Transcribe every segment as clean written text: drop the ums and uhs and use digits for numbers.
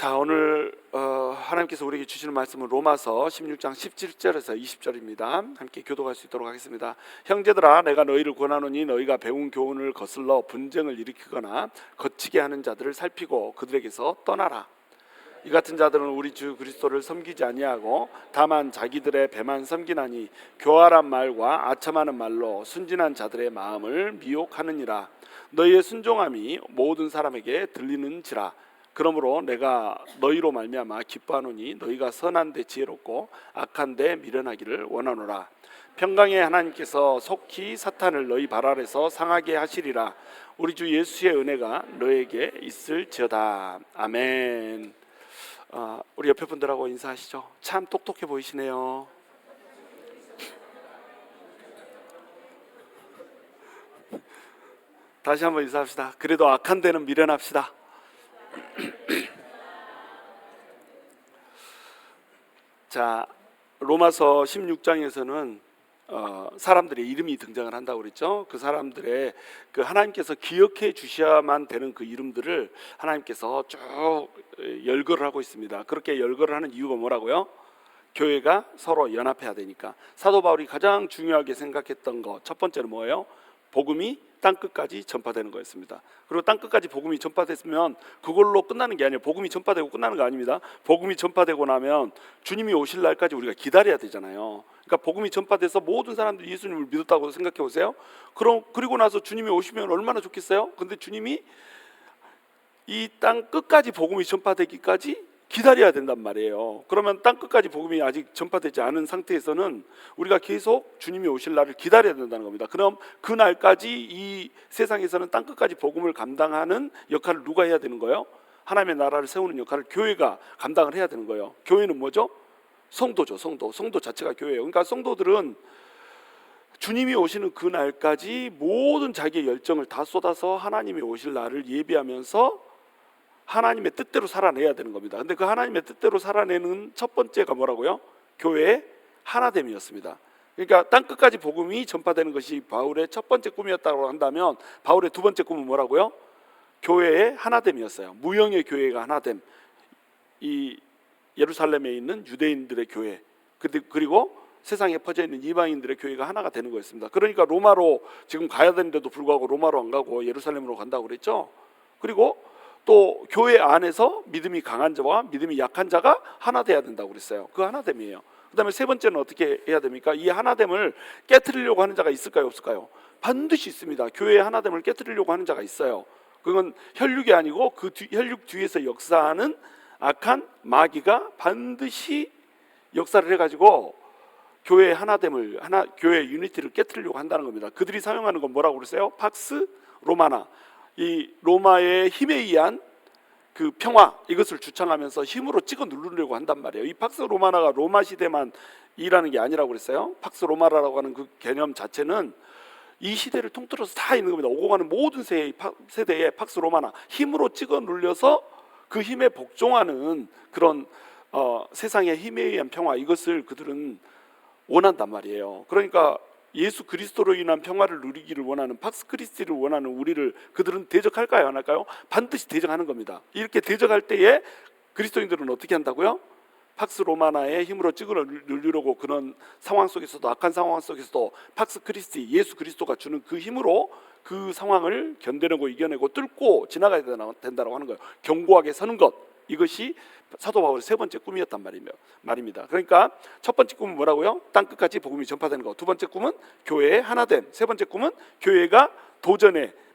자, 오늘 하나님께서 우리에게 주시는 말씀은 로마서 16장 17절에서 20절입니다. 함께 교독할 수 있도록 하겠습니다. 형제들아, 내가 너희를 권하노니 너희가 배운 교훈을 거슬러 분쟁을 일으키거나 거치게 하는 자들을 살피고 그들에게서 떠나라. 이 같은 자들은 우리 주 그리스도를 섬기지 아니하고 다만 자기들의 배만 섬기나니 교활한 말과 아첨하는 말로 순진한 자들의 마음을 미혹하느니라. 너희의 순종함이 모든 사람에게 들리는지라. 그러므로 내가 너희로 말미암아 기뻐하노니 너희가 선한 데 지혜롭고 악한 데 미련하기를 원하노라. 평강의 하나님께서 속히 사탄을 너희 발 아래서 상하게 하시리라. 우리 주 예수의 은혜가 너에게 있을지어다. 아멘. 우리 옆에 분들하고 인사하시죠. 참 똑똑해 보이시네요. 다시 한번 인사합시다. 그래도 악한 데는 미련합시다. 자, 로마서 16장에서는 사람들의 이름이 등장을 한다고 그랬죠. 그 사람들의 그 하나님께서 기억해 주셔야만 되는 그 이름들을 하나님께서 쭉 열거를 하고 있습니다. 그렇게 열거를 하는 이유가 뭐라고요? 교회가 서로 연합해야 되니까. 사도 바울이 가장 중요하게 생각했던 거 첫 번째는 뭐예요? 복음이 땅끝까지 전파되는 거였습니다. 그리고 땅끝까지 복음이 전파됐으면 그걸로 끝나는 게 아니에요. 복음이 전파되고 끝나는 거 아닙니다. 복음이 전파되고 나면 주님이 오실 날까지 우리가 기다려야 되잖아요. 그러니까 복음이 전파돼서 모든 사람들이 예수님을 믿었다고 생각해 보세요. 그리고 나서 주님이 오시면 얼마나 좋겠어요? 근데 주님이 이 땅 끝까지 복음이 전파되기까지 기다려야 된단 말이에요. 그러면 땅 끝까지 복음이 아직 전파되지 않은 상태에서는 우리가 계속 주님이 오실 날을 기다려야 된다는 겁니다. 그럼 그 날까지 이 세상에서는 땅 끝까지 복음을 감당하는 역할을 누가 해야 되는 거예요? 하나님의 나라를 세우는 역할을 교회가 감당을 해야 되는 거예요. 교회는 뭐죠? 성도죠. 성도 자체가 교회예요. 그러니까 성도들은 주님이 오시는 그 날까지 모든 자기의 열정을 다 쏟아서 하나님이 오실 날을 예비하면서 하나님의 뜻대로 살아내야 되는 겁니다. 근데 그 하나님의 뜻대로 살아내는 첫 번째가 뭐라고요? 교회의 하나됨이었습니다. 그러니까 땅끝까지 복음이 전파되는 것이 바울의 첫 번째 꿈이었다고 한다면 바울의 두 번째 꿈은 뭐라고요? 교회의 하나됨이었어요. 무형의 교회가 하나됨. 이 예루살렘에 있는 유대인들의 교회, 그리고 세상에 퍼져 있는 이방인들의 교회가 하나가 되는 거였습니다. 그러니까 로마로 지금 가야 되는데도 불구하고 로마로 안 가고 예루살렘으로 간다고 그랬죠. 그리고 또 교회 안에서 믿음이 강한 자와 믿음이 약한 자가 하나 돼야 된다고 그랬어요. 그 하나됨이에요. 그 다음에 세 번째는 어떻게 해야 됩니까? 이 하나됨을 깨트리려고 하는 자가 있을까요, 없을까요? 반드시 있습니다. 교회의 하나됨을 깨트리려고 하는 자가 있어요. 그건 혈육이 아니고 그 혈육 뒤에서 역사하는 악한 마귀가 반드시 역사를 해가지고 교회의 하나됨을, 교회의 유니티를 깨트리려고 한다는 겁니다. 그들이 사용하는 건 뭐라고 그랬어요? 팍스 로마나. 이 로마의 힘에 의한 그 평화, 이것을 주창하면서 힘으로 찍어 누르려고 한단 말이에요. 이 팍스 로마나가 로마 시대만 일하는 게 아니라고 그랬어요. 팍스 로마나라고 하는 그 개념 자체는 이 시대를 통틀어서 다 있는 겁니다. 오고 가는 모든 세대에 팍스 로마나, 힘으로 찍어 눌려서 그 힘에 복종하는 그런 세상의 힘에 의한 평화, 이것을 그들은 원한단 말이에요. 그러니까 예수 그리스도로 인한 평화를 누리기를 원하는, 팍스 크리스티를 원하는 우리를 그들은 대적할까요, 안 할까요? 반드시 대적하는 겁니다. 이렇게 대적할 때에 그리스도인들은 어떻게 한다고요? 팍스 로마나의 힘으로 찍어 누리려고 그런 상황 속에서도, 악한 상황 속에서도 팍스 크리스티, 예수 그리스도가 주는 그 힘으로 그 상황을 견뎌내고 이겨내고 뚫고 지나가야 된다고 하는 거예요. 견고하게 서는 것, 이것이 사도 바울의 세 번째 꿈이었단 말입니다. 그러니까 첫 번째 꿈은 뭐라고요? 땅끝까지 복음이 전파되는 것. 두 번째 꿈은 교회의 하나됨. 세 번째 꿈은 교회가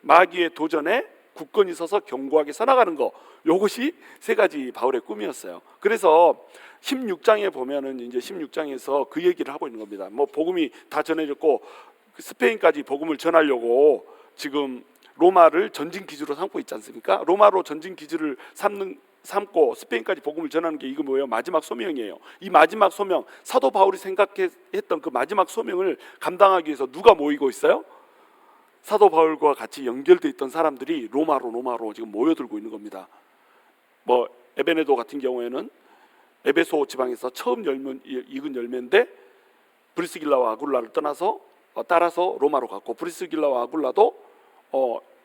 마귀의 도전에 굳건히 서서 견고하게 서나가는 것. 이것이 세 가지 바울의 꿈이었어요. 그래서 16장에 보면은 이제 16장에서 그 얘기를 하고 있는 겁니다. 뭐 복음이 다 전해졌고 스페인까지 복음을 전하려고 지금 로마를 전진 기지로 삼고 있지 않습니까? 로마로 전진 기지를 삼고 스페인까지 복음을 전하는 게 이거 뭐예요? 마지막 소명이에요. 이 마지막 소명, 사도 바울이 생각했던 그 마지막 소명을 감당하기 위해서 누가 모이고 있어요? 사도 바울과 같이 연결돼 있던 사람들이 로마로 지금 모여들고 있는 겁니다. 뭐 에베네도 같은 경우에는 에베소 지방에서 처음 익은 열매인데 브리스길라와 아굴라를 따라서 로마로 갔고, 브리스길라와 아굴라도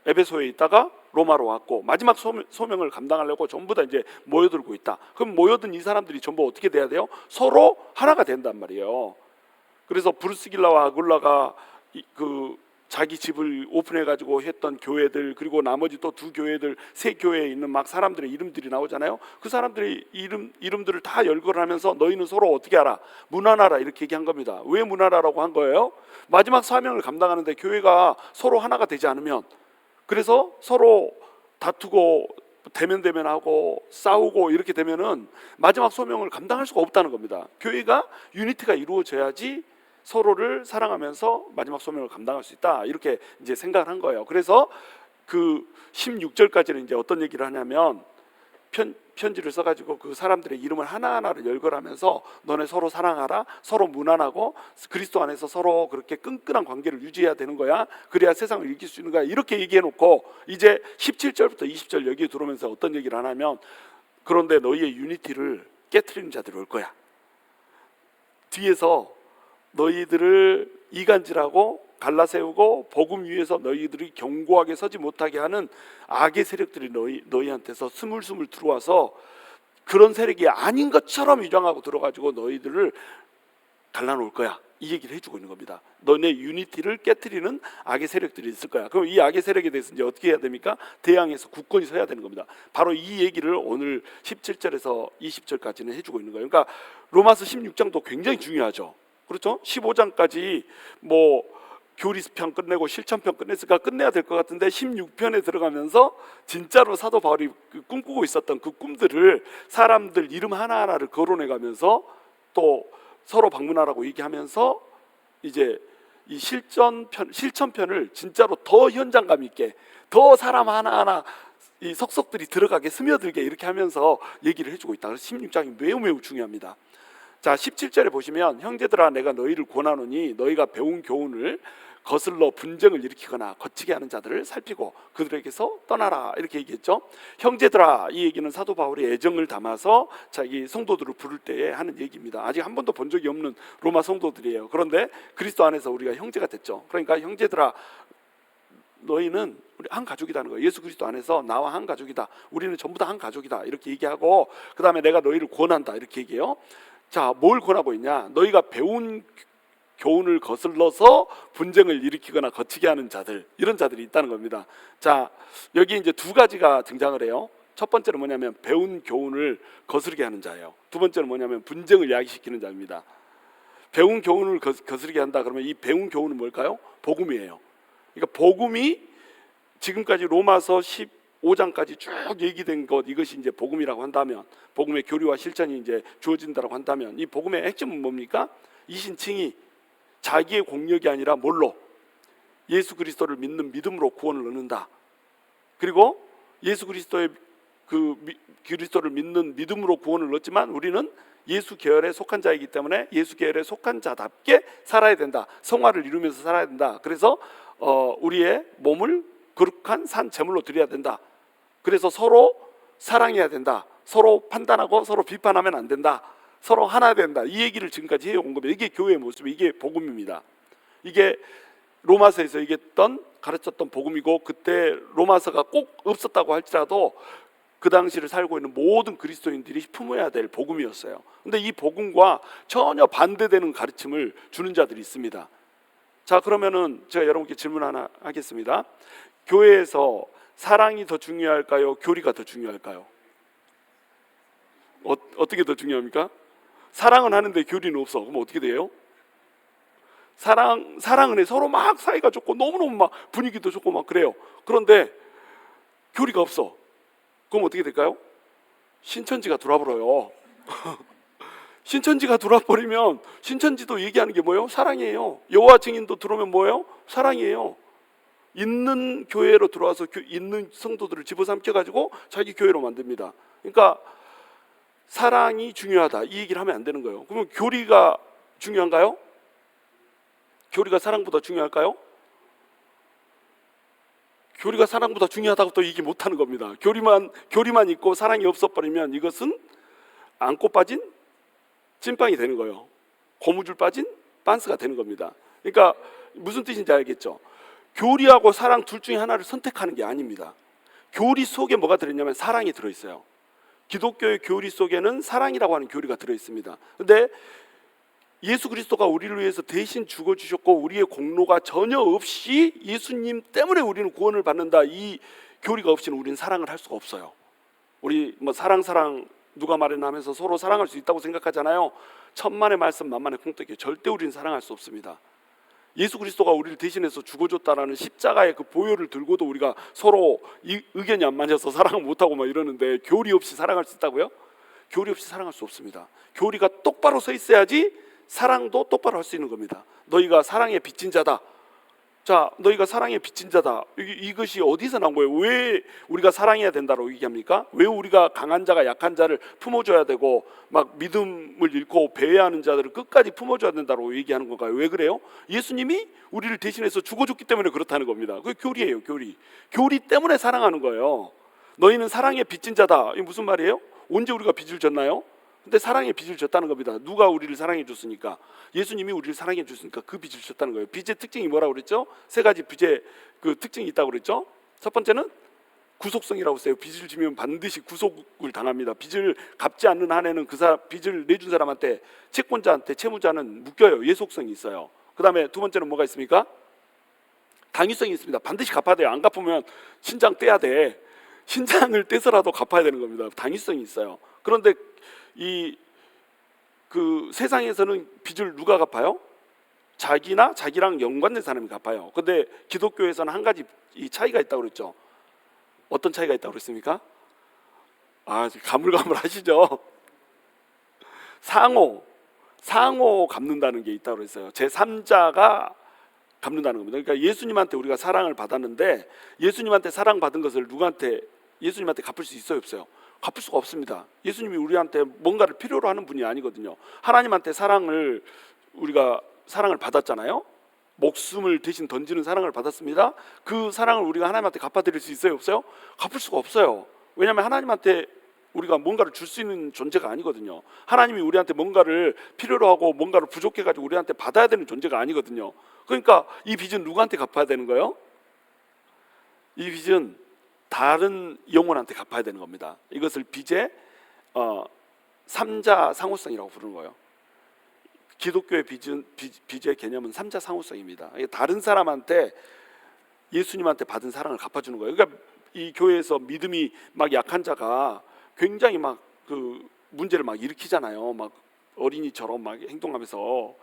에베소에 있다가 로마로 왔고 마지막 소명을 감당하려고 전부 다 이제 모여들고 있다. 그럼 모여든 이 사람들이 전부 어떻게 돼야 돼요? 서로 하나가 된단 말이에요. 그래서 브루스길라와 아굴라가 자기 집을 오픈해가지고 했던 교회들, 그리고 나머지 또 두 교회들, 세 교회에 있는 막 사람들의 이름들이 나오잖아요. 그 사람들의 이름들을 다 열거하면서 너희는 서로 어떻게 하라? 문안하라, 이렇게 얘기한 겁니다. 왜 문안하라고 한 거예요? 마지막 사명을 감당하는데 교회가 서로 하나가 되지 않으면, 그래서 서로 다투고 대면대면하고 싸우고 이렇게 되면은 마지막 소명을 감당할 수가 없다는 겁니다. 교회가 유니티가 이루어져야지 서로를 사랑하면서 마지막 소명을 감당할 수 있다, 이렇게 이제 생각을 한 거예요. 그래서 그 16절까지는 이제 어떤 얘기를 하냐면 편지를 써가지고 그 사람들의 이름을 하나하나를 열거하면서 너네 서로 사랑하라, 서로 무난하고 그리스도 안에서 서로 그렇게 끈끈한 관계를 유지해야 되는 거야. 그래야 세상을 이길 수 있는 거야, 이렇게 얘기해놓고 이제 17절부터 20절 여기 들어오면서 어떤 얘기를 하냐면, 그런데 너희의 유니티를 깨트리는 자들이 올 거야. 뒤에서 너희들을 이간질하고 갈라세우고 복음 위에서 너희들이 견고하게 서지 못하게 하는 악의 세력들이 너희한테서 스물스물 들어와서 그런 세력이 아닌 것처럼 위장하고 들어가지고 너희들을 갈라놓을 거야, 이 얘기를 해주고 있는 겁니다. 너네 유니티를 깨트리는 악의 세력들이 있을 거야. 그럼 이 악의 세력에 대해서 이제 어떻게 해야 됩니까? 대항해서 굳건히 서야 되는 겁니다. 바로 이 얘기를 오늘 17절에서 20절까지는 해주고 있는 거예요. 그러니까 로마서 16장도 굉장히 중요하죠. 그렇죠? 15장까지 뭐 교리편 끝내고 실천편 끝냈으니까 끝내야 될 것 같은데 16편에 들어가면서 진짜로 사도 바울이 꿈꾸고 있었던 그 꿈들을 사람들 이름 하나하나를 거론해가면서 또 서로 방문하라고 얘기하면서 이제 이 실천편을 진짜로 더 현장감 있게, 더 사람 하나하나 이 석석들이 들어가게 스며들게 이렇게 하면서 얘기를 해주고 있다. 그래서 16장이 매우 중요합니다. 자, 17절에 보시면 형제들아 내가 너희를 권하노니 너희가 배운 교훈을 거슬러 분쟁을 일으키거나 거치게 하는 자들을 살피고 그들에게서 떠나라, 이렇게 얘기했죠. 형제들아, 이 얘기는 사도 바울이 애정을 담아서 자기 성도들을 부를 때에 하는 얘기입니다. 아직 한 번도 본 적이 없는 로마 성도들이에요. 그런데 그리스도 안에서 우리가 형제가 됐죠. 그러니까 형제들아, 너희는 우리 한 가족이라는 거예요. 예수 그리스도 안에서 나와 한 가족이다. 우리는 전부 다 한 가족이다, 이렇게 얘기하고 그 다음에 내가 너희를 권한다, 이렇게 얘기해요. 자, 뭘 권하고 있냐? 너희가 배운 교훈을 거슬러서 분쟁을 일으키거나 거치게 하는 자들, 이런 자들이 있다는 겁니다. 자, 여기 이제 두 가지가 등장을 해요. 첫 번째는 뭐냐면 배운 교훈을 거스르게 하는 자예요. 두 번째는 뭐냐면 분쟁을 야기시키는 자입니다. 배운 교훈을 거스르게 한다 그러면 이 배운 교훈은 뭘까요? 복음이에요. 그러니까 복음이 지금까지 로마서 15장까지 쭉 얘기된 것, 이것이 이제 복음이라고 한다면, 복음의 교리와 실천이 이제 주어진다고 한다면, 이 복음의 핵심은 뭡니까? 이신칭이 자기의 공력이 아니라 뭘로? 예수 그리스도를 믿는 믿음으로 구원을 얻는다. 그리고 예수 그리스도의 그리스도를 믿는 믿음으로 구원을 얻지만 우리는 예수 계열에 속한 자이기 때문에 예수 계열에 속한 자답게 살아야 된다. 성화를 이루면서 살아야 된다. 그래서 우리의 몸을 거룩한 산 제물로 드려야 된다. 그래서 서로 사랑해야 된다. 서로 판단하고 서로 비판하면 안 된다. 서로 하나 된다. 이 얘기를 지금까지 해온 겁니다. 이게 교회의 모습, 이게 복음입니다. 이게 로마서에서 가르쳤던 복음이고, 그때 로마서가 꼭 없었다고 할지라도 그 당시를 살고 있는 모든 그리스도인들이 품어야 될 복음이었어요. 근데 이 복음과 전혀 반대되는 가르침을 주는 자들이 있습니다. 자, 그러면은 제가 여러분께 질문 하나 하겠습니다. 교회에서 사랑이 더 중요할까요? 교리가 더 중요할까요? 어떻게 더 중요합니까? 사랑은 하는데 교리는 없어. 그럼 어떻게 돼요? 사랑은 해. 서로 막 사이가 좋고 너무너무 막 분위기도 좋고 막 그래요. 그런데 교리가 없어. 그럼 어떻게 될까요? 신천지가 돌아버려요. 신천지가 돌아버리면 신천지도 얘기하는 게 뭐예요? 사랑이에요. 여호와 증인도 들어오면 뭐예요? 사랑이에요. 있는 교회로 들어와서 있는 성도들을 집어삼켜가지고 자기 교회로 만듭니다. 그러니까 사랑이 중요하다, 이 얘기를 하면 안 되는 거예요. 그러면 교리가 중요한가요? 교리가 사랑보다 중요할까요? 교리가 사랑보다 중요하다고 또 얘기 못하는 겁니다. 교리만 있고 사랑이 없어버리면 이것은 안고 빠진 찐빵이 되는 거예요. 고무줄 빠진 빤스가 되는 겁니다. 그러니까 무슨 뜻인지 알겠죠? 교리하고 사랑 둘 중에 하나를 선택하는 게 아닙니다. 교리 속에 뭐가 들어있냐면 사랑이 들어있어요. 기독교의 교리 속에는 사랑이라고 하는 교리가 들어있습니다. 근데 예수 그리스도가 우리를 위해서 대신 죽어주셨고 우리의 공로가 전혀 없이 예수님 때문에 우리는 구원을 받는다, 이 교리가 없이는 우리는 사랑을 할 수가 없어요. 우리 뭐 사랑 누가 말했나 하면서 서로 사랑할 수 있다고 생각하잖아요. 천만의 말씀 만만의 콩떡이에요. 절대 우리는 사랑할 수 없습니다. 예수 그리스도가 우리를 대신해서 죽어줬다라는 십자가의 그 보혈을 들고도 우리가 서로 의견이 안 맞아서 사랑을 못하고 막 이러는데 교리 없이 사랑할 수 있다고요? 교리 없이 사랑할 수 없습니다. 교리가 똑바로 서 있어야지 사랑도 똑바로 할 수 있는 겁니다. 너희가 사랑의 빚진 자다. 자, 너희가 사랑의 빚진 자다. 이것이 어디서 나온 거예요? 왜 우리가 사랑해야 된다고 얘기합니까? 왜 우리가 강한 자가 약한 자를 품어줘야 되고 막 믿음을 잃고 배회하는 자들을 끝까지 품어줘야 된다고 얘기하는 건가요? 왜 그래요? 예수님이 우리를 대신해서 죽어줬기 때문에 그렇다는 겁니다. 그게 교리예요. 교리 때문에 사랑하는 거예요. 너희는 사랑의 빚진 자다. 이게 무슨 말이에요? 언제 우리가 빚을 졌나요? 근데 사랑의 빚을 졌다는 겁니다. 누가 우리를 사랑해 줬으니까? 예수님이 우리를 사랑해 줬으니까 그 빚을 졌다는 거예요. 빚의 특징이 뭐라고 그랬죠? 세 가지 빚의 그 특징이 있다고 그랬죠? 첫 번째는 구속성이라고 했어요. 빚을 지면 반드시 구속을 당합니다. 빚을 갚지 않는 한에는 빚을 내준 사람한테, 채권자한테, 채무자는 묶여요. 예속성이 있어요. 그 다음에 두 번째는 뭐가 있습니까? 당위성이 있습니다. 반드시 갚아야 돼요. 안 갚으면 신장 떼야 돼. 신장을 떼서라도 갚아야 되는 겁니다. 당위성이 있어요. 그런데 그 세상에서는 빚을 누가 갚아요? 자기나 자기랑 연관된 사람이 갚아요. 근데 기독교에서는 한 가지 이 차이가 있다고 그랬죠. 어떤 차이가 있다고 그랬습니까? 가물가물하시죠. 상호 갚는다는 게 있다고 그랬어요. 제3자가 갚는다는 겁니다. 그러니까 예수님한테 우리가 사랑을 받았는데 예수님한테 사랑받은 것을 예수님한테 갚을 수 있어요, 없어요? 갚을 수가 없습니다. 예수님이 우리한테 뭔가를 필요로 하는 분이 아니거든요. 하나님한테 우리가 사랑을 받았잖아요. 목숨을 대신 던지는 사랑을 받았습니다. 그 사랑을 우리가 하나님한테 갚아드릴 수 있어요, 없어요? 갚을 수가 없어요. 왜냐하면 하나님한테 우리가 뭔가를 줄 수 있는 존재가 아니거든요. 하나님이 우리한테 뭔가를 필요로 하고 뭔가를 부족해가지고 우리한테 받아야 되는 존재가 아니거든요. 그러니까 이 빚은 누구한테 갚아야 되는 거예요? 이 빚은 다른 영혼한테 갚아야 되는 겁니다. 이것을 빚의 삼자 상호성이라고 부르는 거예요. 기독교의 빚의 개념은 삼자 상호성입니다. 다른 사람한테, 예수님한테 받은 사랑을 갚아주는 거예요. 그러니까 이 교회에서 믿음이 막 약한 자가 굉장히 막 그 문제를 막 일으키잖아요. 막 어린이처럼 막 행동하면서,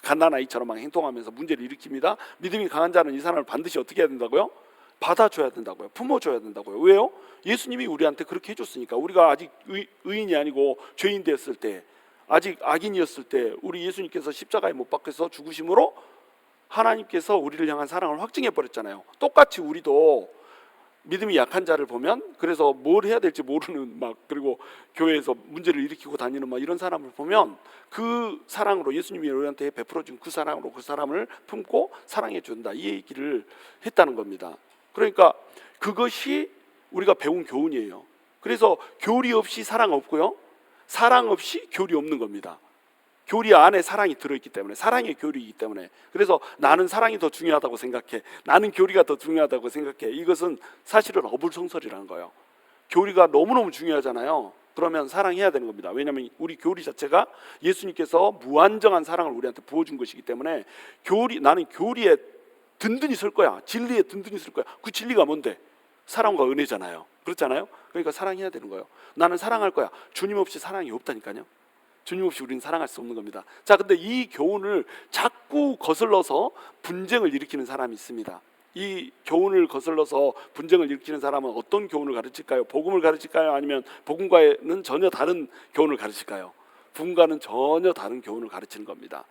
갓난아이처럼 막 행동하면서 문제를 일으킵니다. 믿음이 강한 자는 이 사람을 반드시 어떻게 해야 된다고요? 받아줘야 된다고요. 품어줘야 된다고요. 왜요? 예수님이 우리한테 그렇게 해줬으니까. 우리가 아직 의인이 아니고 죄인 되었을 때, 아직 악인이었을 때 우리 예수님께서 십자가에 못 박혀서 죽으심으로 하나님께서 우리를 향한 사랑을 확증해 버렸잖아요. 똑같이 우리도 믿음이 약한 자를 보면, 그래서 뭘 해야 될지 모르는 그리고 교회에서 문제를 일으키고 다니는 이런 사람을 보면 그 사랑으로, 예수님이 우리한테 베풀어 준 그 사랑으로 그 사람을 품고 사랑해 준다, 이 얘기를 했다는 겁니다. 그러니까 그것이 우리가 배운 교훈이에요. 그래서 교리 없이 사랑 없고요, 사랑 없이 교리 없는 겁니다. 교리 안에 사랑이 들어있기 때문에, 사랑의 교리이기 때문에. 그래서 나는 사랑이 더 중요하다고 생각해, 나는 교리가 더 중요하다고 생각해, 이것은 사실은 어불성설이라는 거예요. 교리가 너무너무 중요하잖아요. 그러면 사랑해야 되는 겁니다. 왜냐하면 우리 교리 자체가 예수님께서 무한정한 사랑을 우리한테 부어준 것이기 때문에 나는 교리에 든든히 설 거야, 진리에 든든히 설 거야. 그 진리가 뭔데? 사랑과 은혜잖아요. 그렇잖아요. 그러니까 사랑해야 되는 거예요. 나는 사랑할 거야. 주님 없이 사랑이 없다니까요. 주님 없이 우리는 사랑할 수 없는 겁니다. 자, 근데 이 교훈을 자꾸 거슬러서 분쟁을 일으키는 사람이 있습니다. 이 교훈을 거슬러서 분쟁을 일으키는 사람은 어떤 교훈을 가르칠까요? 복음을 가르칠까요? 아니면 복음과는 전혀 다른 교훈을 가르칠까요? 복음과는 전혀 다른 교훈을 가르치는 겁니다.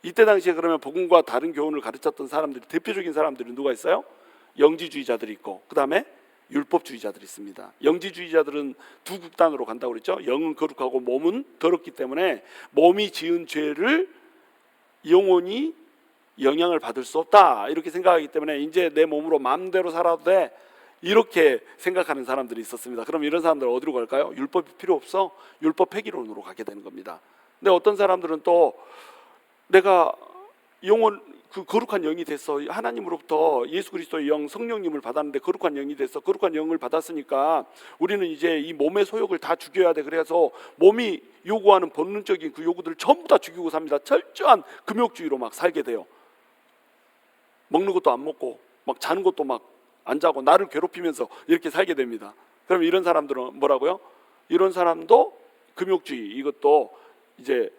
이때 당시에 그러면 복음과 다른 교훈을 가르쳤던 사람들이, 대표적인 사람들이 누가 있어요? 영지주의자들이 있고, 그 다음에 율법주의자들이 있습니다. 영지주의자들은 두 극단으로 간다고 그랬죠. 영은 거룩하고 몸은 더럽기 때문에 몸이 지은 죄를 영혼이 영향을 받을 수 없다, 이렇게 생각하기 때문에 이제 내 몸으로 마음대로 살아도 돼, 이렇게 생각하는 사람들이 있었습니다. 그럼 이런 사람들은 어디로 갈까요? 율법이 필요 없어, 율법 폐기론으로 가게 되는 겁니다. 근데 어떤 사람들은 또 내가 영혼 그 거룩한 영이 됐어. 하나님으로부터 예수 그리스도의 영 성령님을 받았는데 거룩한 영이 됐어. 거룩한 영을 받았으니까 우리는 이제 이 몸의 소욕을 다 죽여야 돼. 그래서 몸이 요구하는 본능적인 그 요구들을 전부 다 죽이고 삽니다. 철저한 금욕주의로 막 살게 돼요. 먹는 것도 안 먹고 막 자는 것도 막 안 자고 나를 괴롭히면서 이렇게 살게 됩니다. 그럼 이런 사람들은 뭐라고요? 이런 사람도 금욕주의, 이것도 이제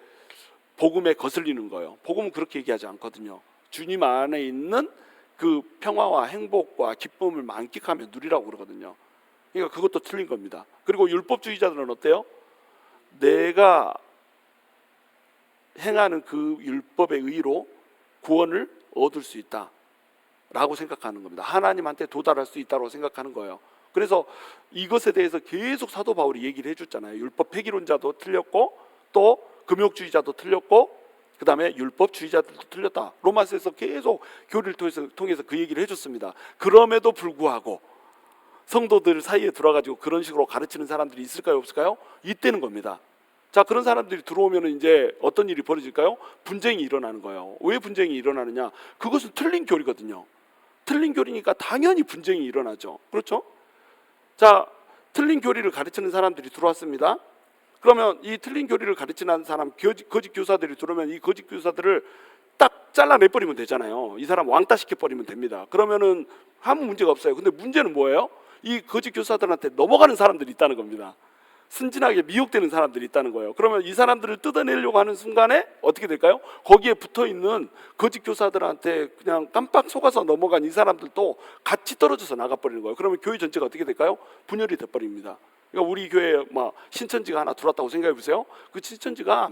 복음에 거슬리는 거예요. 복음은 그렇게 얘기하지 않거든요. 주님 안에 있는 그 평화와 행복과 기쁨을 만끽하며 누리라고 그러거든요. 그러니까 그것도 틀린 겁니다. 그리고 율법주의자들은 어때요? 내가 행하는 그 율법의 의로 구원을 얻을 수 있다 라고 생각하는 겁니다. 하나님한테 도달할 수 있다고 생각하는 거예요. 그래서 이것에 대해서 계속 사도 바울이 얘기를 해줬잖아요. 율법 폐기론자도 틀렸고 또 금욕주의자도 틀렸고 그 다음에 율법주의자들도 틀렸다. 로마서에서 계속 교리를 통해서 그 얘기를 해줬습니다. 그럼에도 불구하고 성도들 사이에 들어가지고 그런 식으로 가르치는 사람들이 있을까요, 없을까요? 있다는 겁니다. 자, 그런 사람들이 들어오면 이제 어떤 일이 벌어질까요? 분쟁이 일어나는 거예요. 왜 분쟁이 일어나느냐? 그것은 틀린 교리거든요. 틀린 교리니까 당연히 분쟁이 일어나죠. 그렇죠? 자, 틀린 교리를 가르치는 사람들이 들어왔습니다. 그러면 이 틀린 교리를 가르치는 사람, 거짓 교사들이 들어오면 이 거짓 교사들을 딱 잘라내버리면 되잖아요. 이 사람 왕따 시켜버리면 됩니다. 그러면은 아무 문제가 없어요. 근데 문제는 뭐예요? 이 거짓 교사들한테 넘어가는 사람들이 있다는 겁니다. 순진하게 미혹되는 사람들이 있다는 거예요. 그러면 이 사람들을 뜯어내려고 하는 순간에 어떻게 될까요? 거기에 붙어있는 거짓 교사들한테 그냥 깜빡 속아서 넘어간 이 사람들도 같이 떨어져서 나가버리는 거예요. 그러면 교회 전체가 어떻게 될까요? 분열이 돼버립니다. 그러니까 우리 교회에 막 신천지가 하나 들어왔다고 생각해 보세요. 그 신천지가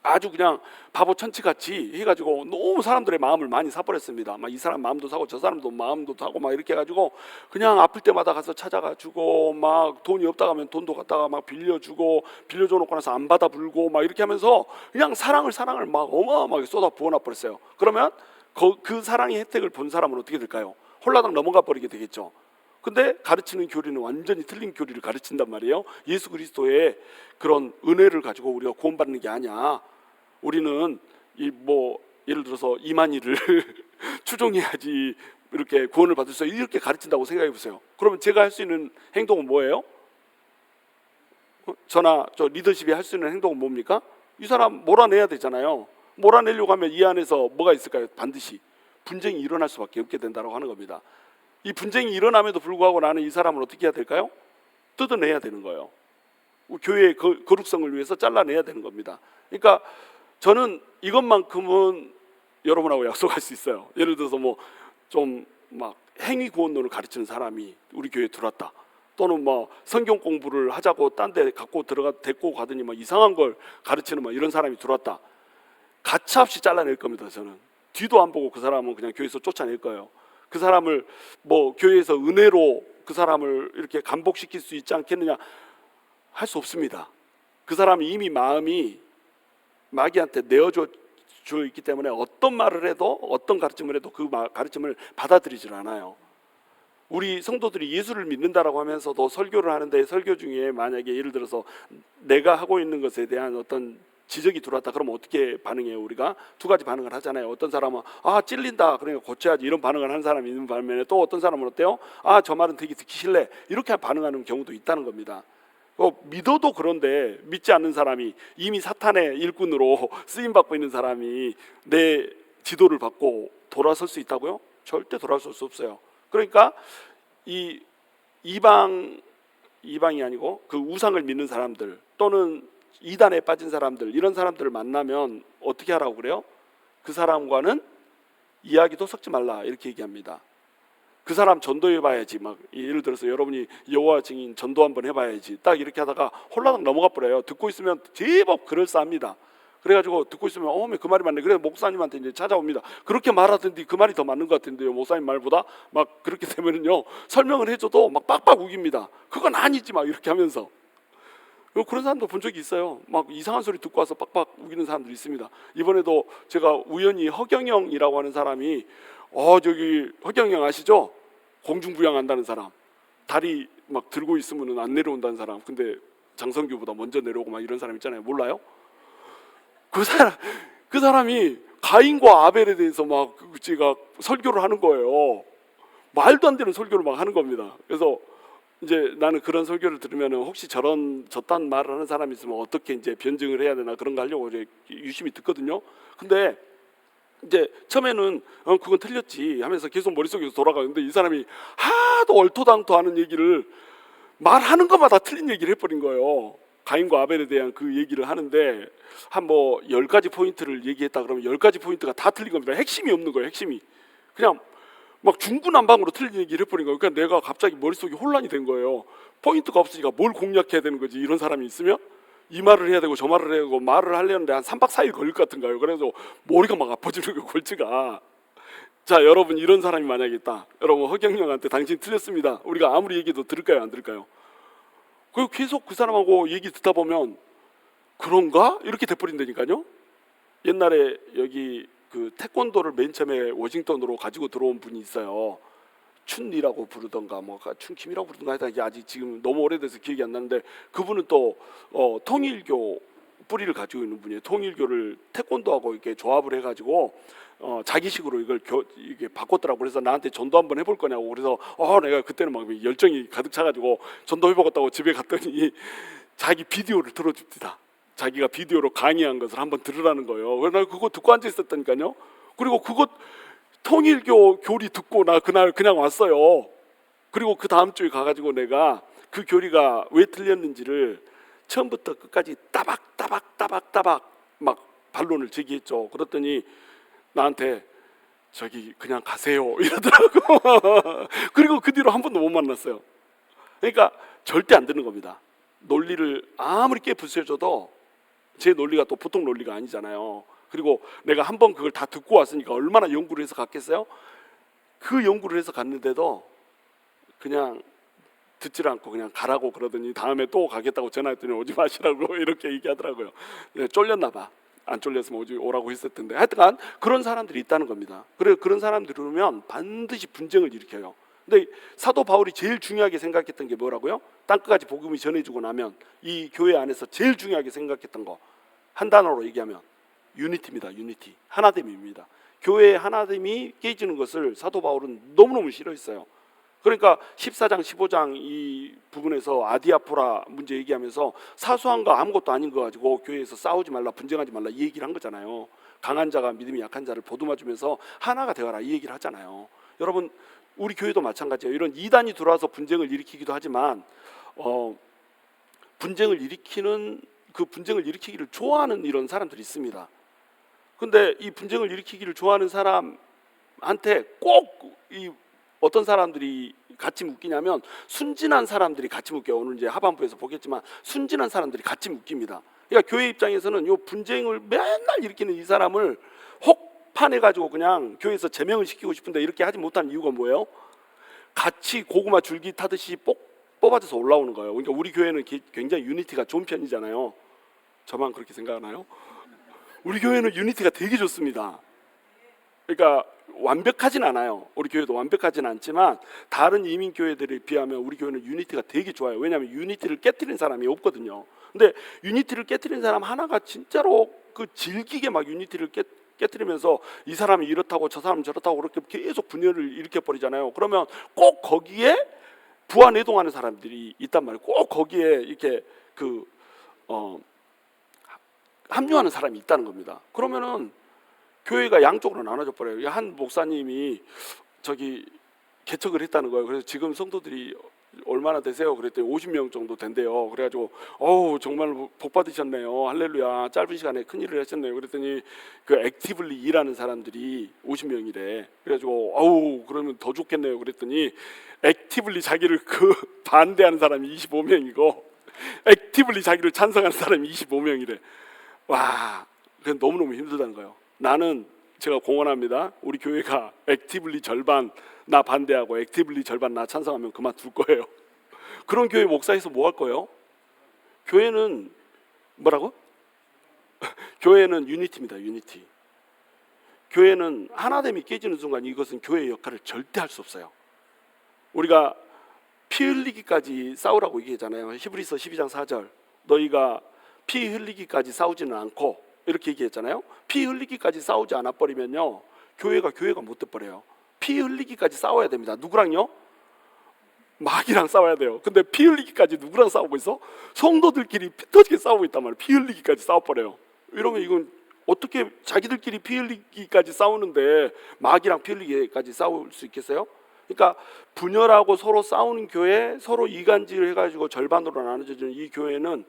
아주 그냥 바보 천치같이 해가지고 너무 사람들의 마음을 많이 사버렸습니다. 막 이 사람 마음도 사고 저 사람도 마음도 사고 막 이렇게 해가지고 그냥 아플 때마다 가서 찾아가지고 막 돈이 없다가 하면 돈도 갖다가 막 빌려주고 빌려줘 놓고 나서 안 받아 불고 막 이렇게 하면서 그냥 사랑을 막 어마어마하게 쏟아 부어놔 버렸어요. 그러면 그 사랑의 혜택을 본 사람은 어떻게 될까요? 홀라당 넘어가 버리게 되겠죠. 근데 가르치는 교리는 완전히 틀린 교리를 가르친단 말이에요. 예수 그리스도의 그런 은혜를 가지고 우리가 구원받는 게 아니야. 우리는 예를 들어서 이만희를 추종해야지 이렇게 구원을 받을 수 있어, 이렇게 가르친다고 생각해 보세요. 그러면 제가 할 수 있는 행동은 뭐예요? 저나 저 리더십이 할 수 있는 행동은 뭡니까? 이 사람 몰아내야 되잖아요. 몰아내려고 하면 이 안에서 뭐가 있을까요? 반드시 분쟁이 일어날 수밖에 없게 된다고 하는 겁니다. 이 분쟁이 일어남에도 불구하고 나는 이 사람을 어떻게 해야 될까요? 뜯어내야 되는 거예요. 교회의 거룩성을 위해서 잘라내야 되는 겁니다. 그러니까 저는 이것만큼은 여러분하고 약속할 수 있어요. 예를 들어서 뭐 좀 막 행위 구원론을 가르치는 사람이 우리 교회에 들어왔다. 또는 뭐 성경 공부를 하자고 딴 데 데리고 가더니 막 이상한 걸 가르치는 막 이런 사람이 들어왔다. 가차없이 잘라낼 겁니다. 저는 뒤도 안 보고 그 사람은 그냥 교회에서 쫓아낼 거예요. 그 사람을 뭐 교회에서 은혜로 그 사람을 이렇게 감복시킬 수 있지 않겠느냐? 할 수 없습니다. 그 사람이 이미 마음이 마귀한테 내어져 있기 때문에 어떤 말을 해도 어떤 가르침을 해도 그 가르침을 받아들이질 않아요. 우리 성도들이 예수를 믿는다라고 하면서도 설교를 하는데 설교 중에 만약에 예를 들어서 내가 하고 있는 것에 대한 어떤 지적이 들어왔다 그러면 어떻게 반응해요? 우리가 두 가지 반응을 하잖아요. 어떤 사람은 찔린다 그러니까 고쳐야지 이런 반응을 하는 사람이 있는 반면에 또 어떤 사람은 어때요? 저 말은 되게 듣기 싫네 이렇게 반응하는 경우도 있다는 겁니다. 믿어도 그런데 믿지 않는 사람이 이미 사탄의 일꾼으로 쓰임받고 있는 사람이 내 지도를 받고 돌아설 수 있다고요? 절대 돌아설 수 없어요. 그러니까 이 이방이 아니고 그 우상을 믿는 사람들 또는 이단에 빠진 사람들 이런 사람들을 만나면 어떻게 하라고 그래요? 그 사람과는 이야기도 섞지 말라 이렇게 얘기합니다. 그 사람 전도해봐야지 막 예를 들어서 여러분이 여호와 증인 전도 한번 해봐야지 딱 이렇게 하다가 홀라당 넘어가 버려요. 듣고 있으면 제법 그럴싸합니다. 그래가지고 듣고 있으면 그 말이 맞네. 그래서 목사님한테 이제 찾아옵니다. 그렇게 말하던데 그 말이 더 맞는 것 같은데요. 목사님 말보다 막 그렇게 되면은요 설명을 해줘도 막 빡빡 우깁니다. 그건 아니지 막 이렇게 하면서 그런 사람도 본 적이 있어요. 막 이상한 소리 듣고 와서 빡빡 우기는 사람들이 있습니다. 이번에도 제가 우연히 허경영이라고 하는 사람이 저기 허경영 아시죠? 공중부양한다는 사람 다리 막 들고 있으면 안 내려온다는 사람 근데 장성규보다 먼저 내려오고 막 이런 사람 있잖아요. 몰라요? 그 사람이 가인과 아벨에 대해서 막 제가 설교를 하는 거예요. 말도 안 되는 설교를 막 하는 겁니다. 그래서 이제 나는 그런 설교를 들으면 혹시 저딴 말을 하는 사람이 있으면 어떻게 이제 변증을 해야 되나 그런 거 하려고 이제 유심히 듣거든요. 근데 이제 처음에는 그건 틀렸지 하면서 계속 머릿속에서 돌아가는데 이 사람이 하도 얼토당토하는 얘기를 말하는 것마다 틀린 얘기를 해버린 거예요. 가인과 아벨에 대한 그 얘기를 하는데 한 뭐 10가지 포인트를 얘기했다 그러면 10가지 포인트가 다 틀린 겁니다. 핵심이 없는 거예요. 핵심이. 그냥 막 중구난방으로 틀린 얘기를 해버린 거예요. 그러니까 내가 갑자기 머릿속이 혼란이 된 거예요. 포인트가 없으니까 뭘 공략해야 되는 거지. 이런 사람이 있으면 이 말을 해야 되고 저 말을 해야 되고 말을 하려는데 한 3박 4일 걸릴 것 같은가요. 그래서 머리가 막 아파지는 거예요. 골치가. 자, 여러분 이런 사람이 만약에 있다. 여러분 허경영한테 당신 틀렸습니다. 우리가 아무리 얘기해도 들을까요 안 들을까요? 그리고 계속 그 사람하고 얘기 듣다 보면 그런가? 이렇게 돼버린다니까요. 옛날에 여기 그 태권도를 맨 처음에 워싱턴으로 가지고 들어온 분이 있어요. 춘리라고 부르던가 뭐 춘킴이라고 부르던가 하여튼 이게 아직 지금 너무 오래돼서 기억이 안 나는데 그분은 또 통일교 뿌리를 가지고 있는 분이에요. 통일교를 태권도하고 이렇게 조합을 해가지고 자기식으로 이게 바꿨더라고. 그래서 나한테 전도 한번 해볼 거냐고. 그래서 내가 그때는 막 열정이 가득 차가지고 전도 해보겠다고 집에 갔더니 자기 비디오를 들어줍니다. 자기가 비디오로 강의한 것을 한번 들으라는 거예요. 그래서 나 그거 듣고 앉아 있었다니까요. 그리고 그거 통일교 교리 듣고 나 그날 그냥 왔어요. 그리고 그 다음 주에 가가지고 내가 그 교리가 왜 틀렸는지를 처음부터 끝까지 따박 막 반론을 제기했죠. 그랬더니 나한테 저기 그냥 가세요 이러더라고. 그리고 그 뒤로 한 번도 못 만났어요. 그러니까 절대 안 되는 겁니다. 논리를 아무리 깨부숴줘도 제 논리가 또 보통 논리가 아니잖아요. 그리고 내가 한번 그걸 다 듣고 왔으니까 얼마나 연구를 해서 갔겠어요? 그 연구를 해서 갔는데도 그냥 듣질 않고 그냥 가라고 그러더니 다음에 또 가겠다고 전화했더니 오지 마시라고 이렇게 얘기하더라고요. 네, 쫄렸나 봐. 안 쫄렸으면 오라고 했었던데 하여튼간 그런 사람들이 있다는 겁니다. 그래 그런 사람들이 오면 반드시 분쟁을 일으켜요. 근데 사도 바울이 제일 중요하게 생각했던 게 뭐라고요? 땅끝까지 복음이 전해지고 나면 이 교회 안에서 제일 중요하게 생각했던 거 한 단어로 얘기하면 유니티입니다. 유니티. 하나됨입니다. 교회의 하나됨이 깨지는 것을 사도 바울은 너무너무 싫어했어요. 그러니까 14장 15장 이 부분에서 아디아포라 문제 얘기하면서 사소한 거 아무것도 아닌 거 가지고 교회에서 싸우지 말라 분쟁하지 말라 이 얘기를 한 거잖아요. 강한 자가 믿음이 약한 자를 보듬어주면서 하나가 되어라 이 얘기를 하잖아요. 여러분 우리 교회도 마찬가지예요. 이런 이단이 들어와서 분쟁을 일으키기도 하지만 분쟁을 일으키기를 좋아하는 이런 사람들이 있습니다. 근데 이 분쟁을 일으키기를 좋아하는 사람한테 꼭 어떤 사람들이 같이 묶이냐면 순진한 사람들이 같이 묶여요. 오늘 이제 하반부에서 보겠지만 순진한 사람들이 같이 묶입니다. 그러니까 교회 입장에서는 이 분쟁을 맨날 일으키는 이 사람을 혹판해가지고 그냥 교회에서 제명을 시키고 싶은데 이렇게 하지 못하는 이유가 뭐예요? 같이 고구마 줄기 타듯이 뽑아져서 올라오는 거예요. 그러니까 우리 교회는 굉장히 유니티가 좋은 편이잖아요. 저만 그렇게 생각하나요? 우리 교회는 유니티가 되게 좋습니다. 그러니까 완벽하진 않아요. 우리 교회도 완벽하진 않지만 다른 이민 교회들에 비하면 우리 교회는 유니티가 되게 좋아요. 왜냐하면 유니티를 깨트린 사람이 없거든요. 근데 유니티를 깨트린 사람 하나가 진짜로 그 질기게 막 유니티를 깨트리면서 이 사람이 이렇다고 저 사람은 저렇다고 그렇게 계속 분열을 일으켜 버리잖아요. 그러면 꼭 거기에 부안해동하는 사람들이 있단 말이에요. 꼭 거기에 이렇게 합류하는 사람이 있다는 겁니다. 그러면은 교회가 양쪽으로 나눠져 버려요. 한 목사님이 개척을 했다는 거예요. 그래서 지금 성도들이 얼마나 되세요? 그랬더니 50명 정도 된대요. 그래가지고 정말 복 받으셨네요. 할렐루야. 짧은 시간에 큰 일을 하셨네요. 그랬더니 그 액티블리 일하는 사람들이 50명이래. 그래가지고 그러면 더 좋겠네요. 그랬더니 액티블리 자기를 반대하는 사람이 25명이고 액티블리 자기를 찬성하는 사람이 25명이래. 와, 그건 너무너무 힘들다는 거예요. 나는 제가 공언합니다. 우리 교회가 액티블리 절반 나 반대하고 액티블리 절반 나 찬성하면 그만둘 거예요. 그런 교회 목사에서 뭐 할 거예요? 교회는 뭐라고? 교회는 유니티입니다. 유니티. 교회는 하나됨이 깨지는 순간 이것은 교회의 역할을 절대 할 수 없어요. 우리가 피 흘리기까지 싸우라고 얘기하잖아요. 히브리서 12장 4절 너희가 피 흘리기까지 싸우지는 않고 이렇게 얘기했잖아요. 피 흘리기까지 싸우지 않아 버리면요, 교회가 못 돼 버려요. 피 흘리기까지 싸워야 됩니다. 누구랑요? 마귀랑 싸워야 돼요. 근데 피 흘리기까지 누구랑 싸우고 있어? 성도들끼리 피 터지게 싸우고 있단 말이에요. 피 흘리기까지 싸워버려요. 이러면 이건 어떻게 자기들끼리 피 흘리기까지 싸우는데 마귀랑 피 흘리기까지 싸울 수 있겠어요? 그러니까 분열하고 서로 싸우는 교회, 서로 이간질 해가지고 절반으로 나눠지는 이 교회는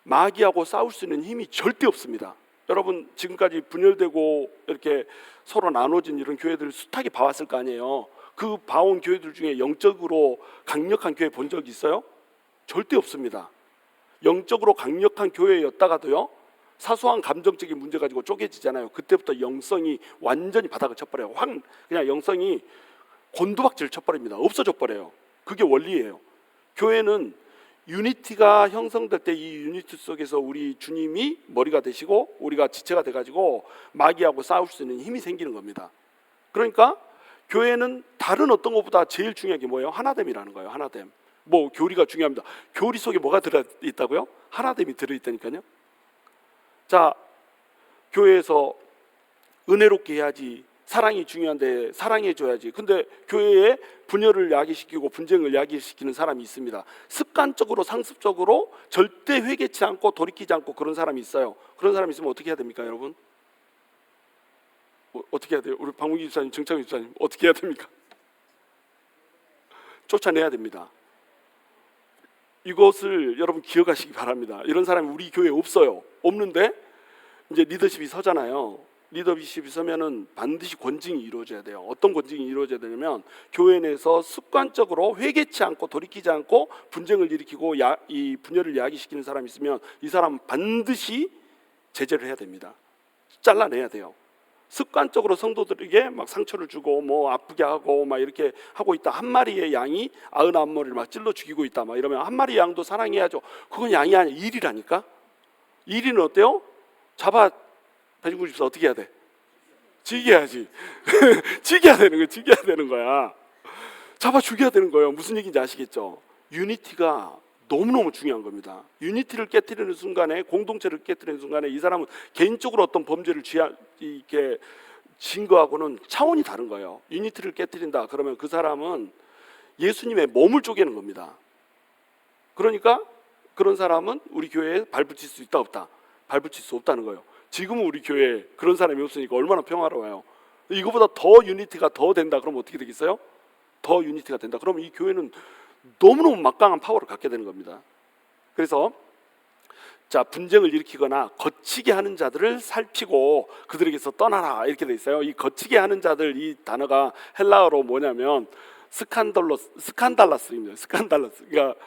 마귀하고 싸울 수 있는 힘이 절대 없습니다. 여러분 지금까지 분열되고 이렇게 서로 나눠진 이런 교회들을 숱하게 봐왔을 거 아니에요. 그 봐온 교회들 중에 영적으로 강력한 교회 본 적 있어요? 절대 없습니다. 영적으로 강력한 교회였다가도요, 사소한 감정적인 문제 가지고 쪼개지잖아요. 그때부터 영성이 완전히 바닥을 쳐버려요. 그냥 영성이 곤두박질 쳐버립니다. 없어져 버려요. 그게 원리예요. 교회는 유니티가 형성될 때 이 유니티 속에서 우리 주님이 머리가 되시고 우리가 지체가 돼가지고 마귀하고 싸울 수 있는 힘이 생기는 겁니다. 그러니까 교회는 다른 어떤 것보다 제일 중요한 게 뭐예요? 하나됨이라는 거예요. 하나됨. 뭐 교리가 중요합니다. 교리 속에 뭐가 들어있다고요? 하나됨이 들어있다니까요. 자, 교회에서 은혜롭게 해야지, 사랑이 중요한데 사랑해줘야지. 근데 교회에 분열을 야기시키고 분쟁을 야기시키는 사람이 있습니다. 습관적으로 상습적으로 절대 회개치 않고 돌이키지 않고 그런 사람이 있어요. 그런 사람이 있으면 어떻게 해야 됩니까, 여러분? 어떻게 해야 돼요? 우리 박문기 집사님, 정창희 집사님 어떻게 해야 됩니까? 쫓아내야 됩니다. 이것을 여러분 기억하시기 바랍니다. 이런 사람이 우리 교회에 없어요. 없는데 이제 리더십이 서잖아요. 리더십이 서면은 반드시 권징이 이루어져야 돼요. 어떤 권징이 이루어져야 되냐면 교회 내에서 습관적으로 회개치 않고 돌이키지 않고 분쟁을 일으키고 이 분열을 야기시키는 사람이 있으면 이 사람은 반드시 제재를 해야 됩니다. 잘라내야 돼요. 습관적으로 성도들에게 막 상처를 주고 뭐 아프게 하고 막 이렇게 하고 있다. 한 마리의 양이 99마리를 막 찔러 죽이고 있다. 막 이러면 한 마리의 양도 사랑해야죠. 그건 양이 아니야. 일이라니까. 일이는 어때요? 잡아 배진구 집사 어떻게 해야 돼? 죽여야지. 죽여야 되는 거야. 죽여야 되는 거야. 잡아 죽여야 되는 거예요. 무슨 얘기인지 아시겠죠? 유니티가 너무너무 중요한 겁니다. 유니티를 깨뜨리는 순간에, 공동체를 깨뜨리는 순간에 이 사람은 개인적으로 어떤 범죄를 이렇게 증거하고는 차원이 다른 거예요. 유니티를 깨뜨린다 그러면 그 사람은 예수님의 몸을 쪼개는 겁니다. 그러니까 그런 사람은 우리 교회에 발붙일 수 있다 없다? 발붙일 수 없다는 거예요. 지금은 우리 교회에 그런 사람이 없으니까 얼마나 평화로워요. 이거보다 더 유니티가 더 된다 그러면 어떻게 되겠어요? 더 유니티가 된다 그러면 이 교회는 너무너무 막강한 파워를 갖게 되는 겁니다. 그래서 자, 분쟁을 일으키거나 거치게 하는 자들을 살피고 그들에게서 떠나라 이렇게 돼 있어요. 이 거치게 하는 자들, 이 단어가 헬라어로 뭐냐면 스칸달라스입니다. 스칸달라스. 그러니까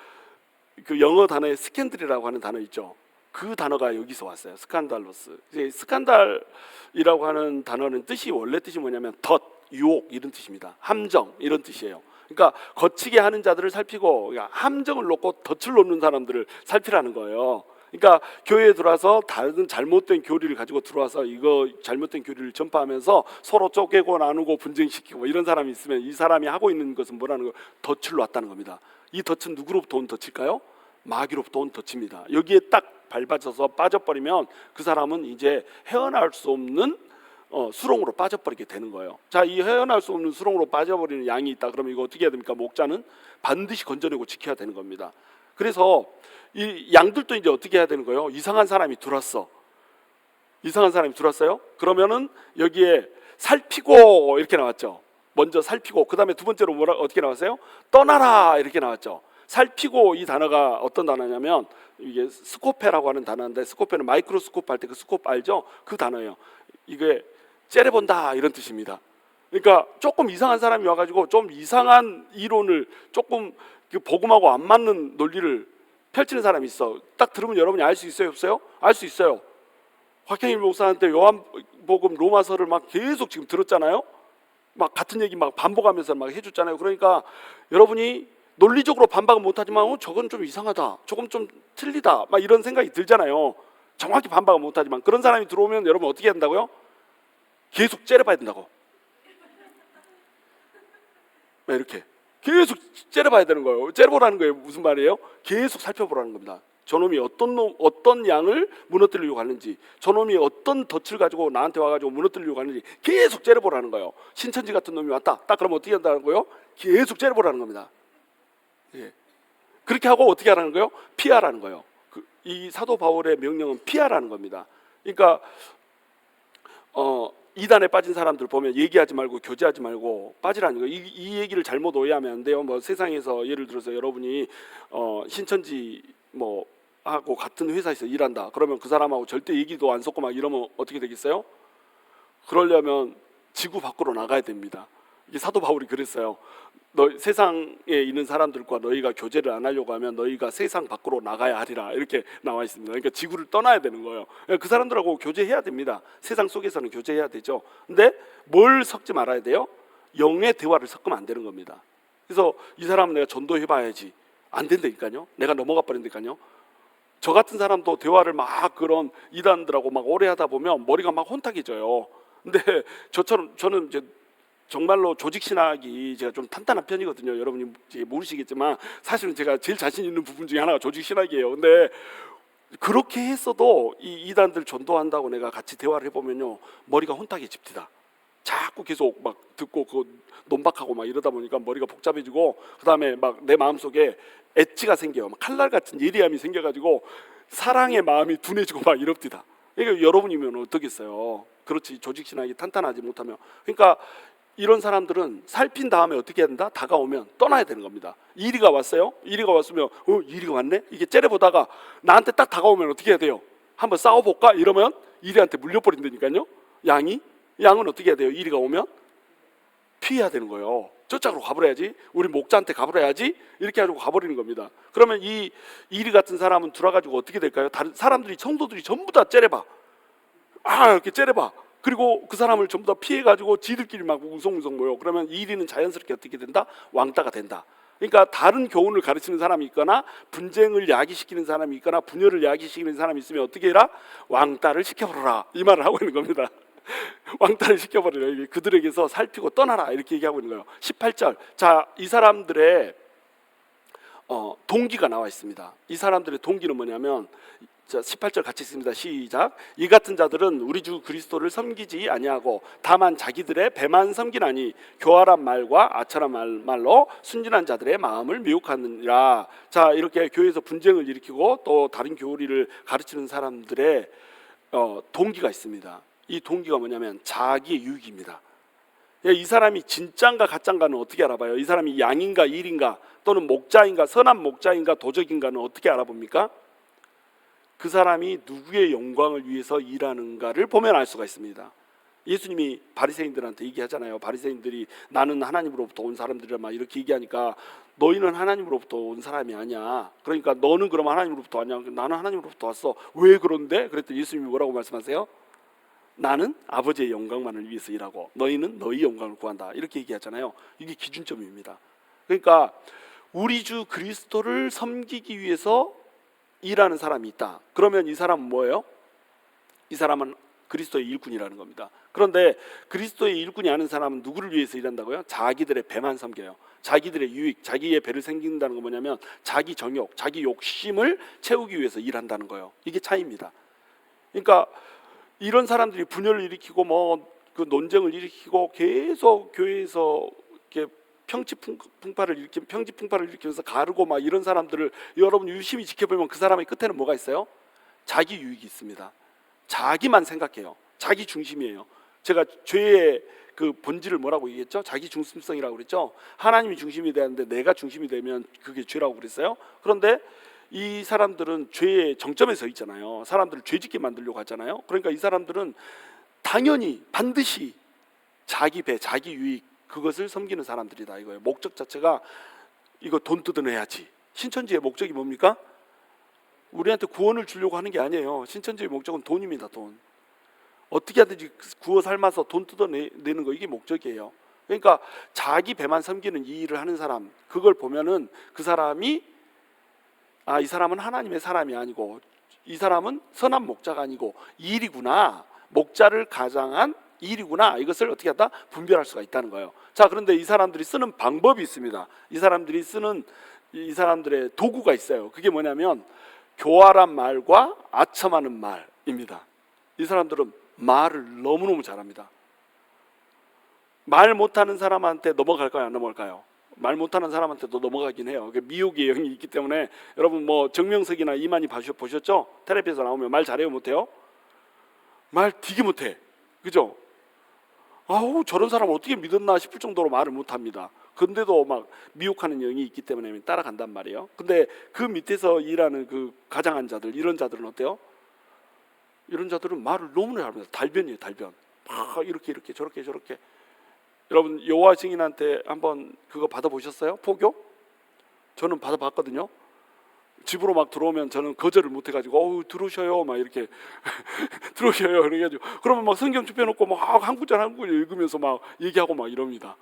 그 영어 단어에 스캔들이라고 하는 단어 있죠. 그 단어가 여기서 왔어요. 스칸달로스. 스칸달이라고 하는 단어는 원래 뜻이 뭐냐면 덫, 유혹 이런 뜻입니다. 함정 이런 뜻이에요. 그러니까 거치게 하는 자들을 살피고, 그러니까 함정을 놓고 덫을 놓는 사람들을 살피라는 거예요. 그러니까 교회에 들어와서 다른 잘못된 교리를 가지고 들어와서 이거 잘못된 교리를 전파하면서 서로 쪼개고 나누고 분쟁시키고 이런 사람이 있으면 이 사람이 하고 있는 것은 뭐라는 거예요? 덫을 놨다는 겁니다. 이 덫은 누구로부터 온 덫일까요? 마귀로부터 온 덫입니다. 여기에 딱 밟아져서 빠져버리면 그 사람은 이제 헤어나올 수 없는 수렁으로 빠져버리게 되는 거예요. 자, 이 헤어나올 수 없는 수렁으로 빠져버리는 양이 있다 그러면 이거 어떻게 해야 됩니까? 목자는 반드시 건져내고 지켜야 되는 겁니다. 그래서 이 양들도 이제 어떻게 해야 되는 거예요? 이상한 사람이 들어왔어. 이상한 사람이 들어왔어요? 그러면은 여기에 살피고 이렇게 나왔죠. 먼저 살피고, 그 다음에 두 번째로 어떻게 나왔어요? 떠나라 이렇게 나왔죠. 살피고, 이 단어가 어떤 단어냐면 이게 스코페라고 하는 단어인데, 스코페는 마이크로스코프 할 때 그 스코프 알죠? 그 단어예요. 이게 째려본다 이런 뜻입니다. 그러니까 조금 이상한 사람이 와가지고 좀 이상한 이론을, 조금 복음하고 안 맞는 논리를 펼치는 사람이 있어. 딱 들으면 여러분이 알 수 있어요, 없어요? 알 수 있어요. 곽형일 목사한테 요한복음 로마서를 막 계속 지금 들었잖아요. 막 같은 얘기 막 반복하면서 막 해줬잖아요. 그러니까 여러분이 논리적으로 반박은 못하지만 저건 좀 이상하다, 조금 좀 틀리다 막 이런 생각이 들잖아요. 정확히 반박은 못하지만 그런 사람이 들어오면 여러분 어떻게 해야 된다고요? 계속 째려봐야 된다고. 이렇게 계속 째려봐야 되는 거예요. 째려보라는 거예요. 무슨 말이에요? 계속 살펴보라는 겁니다. 저놈이 어떤 양을 무너뜨리려고 하는지, 저놈이 어떤 덫을 가지고 나한테 와가지고 무너뜨리려고 하는지 계속 째려보라는 거예요. 신천지 같은 놈이 왔다, 딱 그러면 어떻게 한다는 거예요? 계속 째려보라는 겁니다. 예. 그렇게 하고 어떻게 하라는 거예요? 피하라는 거예요. 이 사도 바울의 명령은 피하라는 겁니다. 그러니까 이단에 빠진 사람들 보면 얘기하지 말고 교제하지 말고 빠지라는 거예요. 이 얘기를 잘못 오해하면 안 돼요. 뭐 세상에서 예를 들어서 여러분이 신천지 뭐 하고 같은 회사에서 일한다. 그러면 그 사람하고 절대 얘기도 안 섞고 막 이러면 어떻게 되겠어요? 그러려면 지구 밖으로 나가야 됩니다. 이게 사도 바울이 그랬어요. 세상에 있는 사람들과 너희가 교제를 안 하려고 하면 너희가 세상 밖으로 나가야 하리라, 이렇게 나와 있습니다. 그러니까 지구를 떠나야 되는 거예요. 그 사람들하고 교제해야 됩니다. 세상 속에서는 교제해야 되죠. 근데 뭘 섞지 말아야 돼요? 영의 대화를 섞으면 안 되는 겁니다. 그래서 이 사람은 내가 전도해봐야지, 안 된다니까요. 내가 넘어가 버린다니까요. 저 같은 사람도 대화를 막 그런 이단들하고 막 오래 하다 보면 머리가 막 혼탁해져요. 근데 저는 이제 정말로 조직 신학이 제가 좀 탄탄한 편이거든요. 여러분이 모르시겠지만 사실은 제가 제일 자신 있는 부분 중에 하나가 조직 신학이에요. 근데 그렇게 했어도 이 이단들 전도한다고 내가 같이 대화를 해보면요, 머리가 혼탁해집니다. 자꾸 계속 막 듣고 그 논박하고 막 이러다 보니까 머리가 복잡해지고, 그 다음에 막 내 마음속에 엣지가 생겨요. 막 칼날 같은 예리함이 생겨가지고 사랑의 마음이 둔해지고 막 이럽니다. 그러니까 여러분이면 어떻겠어요? 그렇지, 조직 신학이 탄탄하지 못하면. 그러니까 이런 사람들은 살핀 다음에 어떻게 해야 된다? 다가오면 떠나야 되는 겁니다. 이리가 왔어요? 이리가 왔으면 이리가 왔네? 이게 째려보다가 나한테 딱 다가오면 어떻게 해야 돼요? 한번 싸워볼까? 이러면 이리한테 물려버린다니까요. 양은 어떻게 해야 돼요? 이리가 오면 피해야 되는 거예요. 저쪽으로 가버려야지, 우리 목자한테 가버려야지, 이렇게 해가지고 가버리는 겁니다. 그러면 이 이리 같은 사람은 들어가지고 어떻게 될까요? 다른 사람들이, 성도들이 전부 다 째려봐. 이렇게 째려봐. 그리고 그 사람을 전부 다 피해가지고 지들끼리 막 웅성웅성 모여. 그러면 이 일이는 자연스럽게 어떻게 된다? 왕따가 된다. 그러니까 다른 교훈을 가르치는 사람이 있거나 분쟁을 야기시키는 사람이 있거나 분열을 야기시키는 사람이 있으면 어떻게 해라? 왕따를 시켜버려라, 이 말을 하고 있는 겁니다. 왕따를 시켜버려라, 그들에게서 살피고 떠나라, 이렇게 얘기하고 있는 거예요. 18절. 자, 이 사람들의 동기가 나와 있습니다. 이 사람들의 동기는 뭐냐면, 자, 18절 같이 있습니다. 시작. 이 같은 자들은 우리 주 그리스도를 섬기지 아니하고 다만 자기들의 배만 섬기나니 교활한 말과 아처란 말로 순진한 자들의 마음을 미혹하느니라. 자, 이렇게 교회에서 분쟁을 일으키고 또 다른 교리를 가르치는 사람들의 동기가 있습니다. 이 동기가 뭐냐면 자기의 유익입니다. 이 사람이 진짜인가 가짜인가는 어떻게 알아봐요? 이 사람이 양인가 일인가 또는 목자인가 선한 목자인가 도적인가는 어떻게 알아봅니까? 그 사람이 누구의 영광을 위해서 일하는가를 보면 알 수가 있습니다. 예수님이 바리새인들한테 얘기하잖아요. 바리새인들이 나는 하나님으로부터 온 사람들이라 막 이렇게 얘기하니까 너희는 하나님으로부터 온 사람이 아니야. 그러니까 너는 그럼 하나님으로부터 왔냐? 나는 하나님으로부터 왔어. 왜 그런데? 그랬더니 예수님이 뭐라고 말씀하세요? 나는 아버지의 영광만을 위해서 일하고 너희는 너희 영광을 구한다, 이렇게 얘기하잖아요. 이게 기준점입니다. 그러니까 우리 주 그리스도를 섬기기 위해서 일하는 사람이 있다. 그러면 이 사람은 뭐예요? 이 사람은 그리스도의 일꾼이라는 겁니다. 그런데 그리스도의 일꾼이 아닌 사람은 누구를 위해서 일한다고요? 자기들의 배만 섬겨요. 자기들의 유익, 자기의 배를 섬긴다는 건 뭐냐면 자기 정욕, 자기 욕심을 채우기 위해서 일한다는 거예요. 이게 차이입니다. 그러니까 이런 사람들이 분열을 일으키고 뭐 그 논쟁을 일으키고 계속 교회에서 이렇게 평지풍파를 일으키면서 가르고 막 이런 사람들을 여러분 유심히 지켜보면 그 사람의 끝에는 뭐가 있어요? 자기 유익이 있습니다. 자기만 생각해요. 자기 중심이에요. 제가 죄의 그 본질을 뭐라고 얘기했죠? 자기 중심성이라고 그랬죠. 하나님이 중심이 되는데 내가 중심이 되면 그게 죄라고 그랬어요. 그런데 이 사람들은 죄의 정점에 서 있잖아요. 사람들을 죄짓게 만들려고 하잖아요. 그러니까 이 사람들은 당연히 반드시 자기 배, 자기 유익, 그것을 섬기는 사람들이다 이거예요. 목적 자체가 이거 돈 뜯어내야지. 신천지의 목적이 뭡니까? 우리한테 구원을 주려고 하는 게 아니에요. 신천지의 목적은 돈입니다. 돈. 어떻게 하든지 구워 삶아서 돈 뜯어내는 거, 이게 목적이에요. 그러니까 자기 배만 섬기는 이 일을 하는 사람, 그걸 보면은 그 사람이 이 사람은 하나님의 사람이 아니고 이 사람은 선한 목자가 아니고 일이구나, 목자를 가장한 일이구나, 이것을 어떻게 한다? 분별할 수가 있다는 거예요. 자, 그런데 이 사람들이 쓰는 방법이 있습니다. 이 사람들이 쓰는 이 사람들의 도구가 있어요. 그게 뭐냐면 교활한 말과 아첨하는 말입니다. 이 사람들은 말을 너무너무 잘합니다. 말 못하는 사람한테 넘어갈까요? 안 넘어갈까요? 말 못하는 사람한테도 넘어가긴 해요. 미혹의 영이 있기 때문에. 여러분 뭐 정명석이나 이만희 보셨죠? 텔레비에서 나오면 말 잘해요 못해요? 말 되게 못해. 그죠? 아우 저런 사람을 어떻게 믿었나 싶을 정도로 말을 못합니다. 근데도 막 미혹하는 영이 있기 때문에 따라간단 말이에요. 근데 그 밑에서 일하는 그 가장한 자들, 이런 자들은 어때요? 이런 자들은 말을 너무나 잘합니다. 달변이에요, 달변. 막 이렇게 저렇게. 여러분 여호와 증인한테 한번 그거 받아보셨어요? 포교? 저는 받아봤거든요. 집으로 막 들어오면 저는 거절을 못해가지고 어우 들어오셔요 막 이렇게 들어오셔요 그래가지고 그러면 막 성경 좁혀놓고 막 한 구절 한 구절 읽으면서 막 얘기하고 막 이럽니다.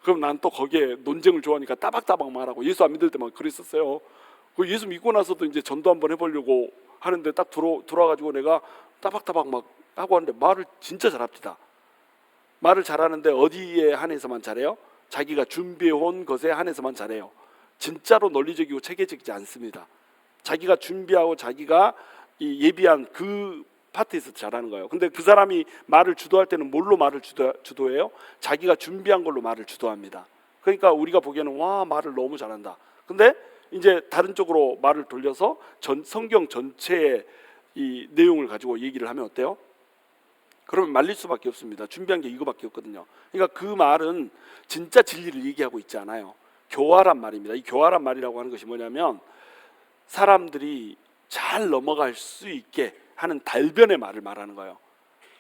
그럼 난 또 거기에 논쟁을 좋아하니까 따박따박 말하고 예수 안 믿을 때 막 그랬었어요. 그 예수 믿고 나서도 이제 전도 한번 해보려고 하는데 딱 들어와가지고 내가 따박따박 막 하고 하는데 말을 진짜 잘합니다. 말을 잘하는데 어디에 한해서만 잘해요? 자기가 준비해온 것에 한해서만 잘해요. 진짜로 논리적이고 체계적이지 않습니다. 자기가 준비하고 자기가 예비한 그 파트에서 잘하는 거예요. 근데 그 사람이 말을 주도할 때는 뭘로 말을 주도해요? 자기가 준비한 걸로 말을 주도합니다. 그러니까 우리가 보기에는 와 말을 너무 잘한다. 근데 이제 다른 쪽으로 말을 돌려서 성경 전체의 이 내용을 가지고 얘기를 하면 어때요? 그러면 말릴 수밖에 없습니다. 준비한 게 이거밖에 없거든요. 그러니까 그 말은 진짜 진리를 얘기하고 있지 않아요. 교활한 말입니다. 이 교활한 말이라고 하는 것이 뭐냐면 사람들이 잘 넘어갈 수 있게 하는 달변의 말을 말하는 거예요.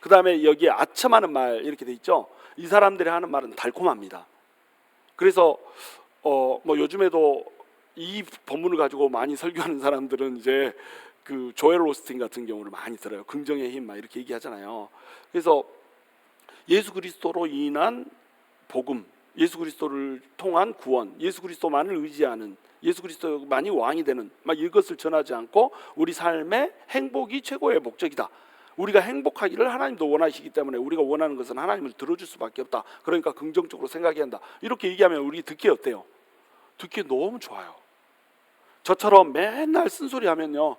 그 다음에 여기에 아첨하는 말 이렇게 돼 있죠. 이 사람들이 하는 말은 달콤합니다. 그래서 뭐 요즘에도 이 본문을 가지고 많이 설교하는 사람들은 이제 그 조엘 오스틴 같은 경우를 많이 들어요. 긍정의 힘 막 이렇게 얘기하잖아요. 그래서 예수 그리스도로 인한 복음, 예수 그리스도를 통한 구원, 예수 그리스도만을 의지하는, 예수 그리스도만이 왕이 되는 막 이것을 전하지 않고 우리 삶의 행복이 최고의 목적이다. 우리가 행복하기를 하나님도 원하시기 때문에 우리가 원하는 것은 하나님을 들어줄 수밖에 없다. 그러니까 긍정적으로 생각해야 한다. 이렇게 얘기하면 우리 듣기 어때요? 듣기 너무 좋아요. 저처럼 맨날 쓴소리 하면요,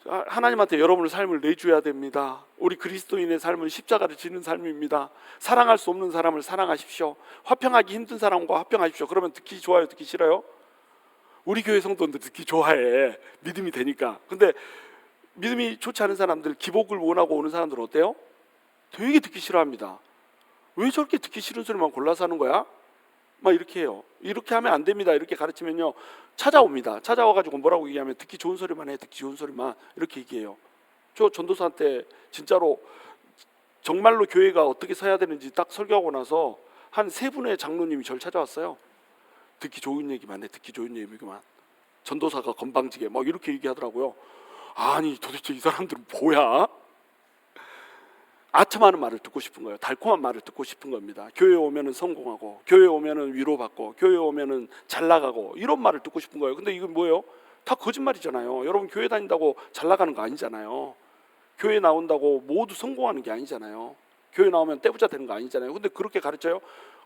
하나님한테 여러분의 삶을 내줘야 됩니다. 우리 그리스도인의 삶은 십자가를 지는 삶입니다. 사랑할 수 없는 사람을 사랑하십시오. 화평하기 힘든 사람과 화평하십시오. 그러면 듣기 좋아요? 듣기 싫어요? 우리 교회 성도들 듣기 좋아해. 믿음이 되니까. 근데 믿음이 좋지 않은 사람들, 기복을 원하고 오는 사람들은 어때요? 되게 듣기 싫어합니다. 왜 저렇게 듣기 싫은 소리만 골라서 하는 거야? 막 이렇게 해요. 이렇게 하면 안 됩니다. 이렇게 가르치면요 찾아옵니다. 찾아와가지고 뭐라고 얘기하면 듣기 좋은 소리만 해. 듣기 좋은 소리만 이렇게 얘기해요. 저 전도사한테 진짜로 정말로 교회가 어떻게 서야 되는지 딱 설교하고 나서 한 3분의 장로님이 저를 찾아왔어요. 듣기 좋은 얘기만 해. 듣기 좋은 얘기만. 전도사가 건방지게 막 이렇게 얘기하더라고요. 아니 도대체 이 사람들은 뭐야? 아첨하는 말을 듣고 싶은 거예요. 달콤한 말을 듣고 싶은 겁니다. 교회에 오면은 성공하고, 교회에 오면은 위로받고, 교회에 오면은 잘 나가고, 이런 말을 듣고 싶은 거예요. 근데 이건 뭐예요? 다 거짓말이잖아요. 여러분 교회 다닌다고 잘 나가는 거 아니잖아요. 교회 나온다고 모두 성공하는 게 아니잖아요. 교회 나오면 떼부자 되는 거 아니잖아요. 근데 그렇게 가르쳐요?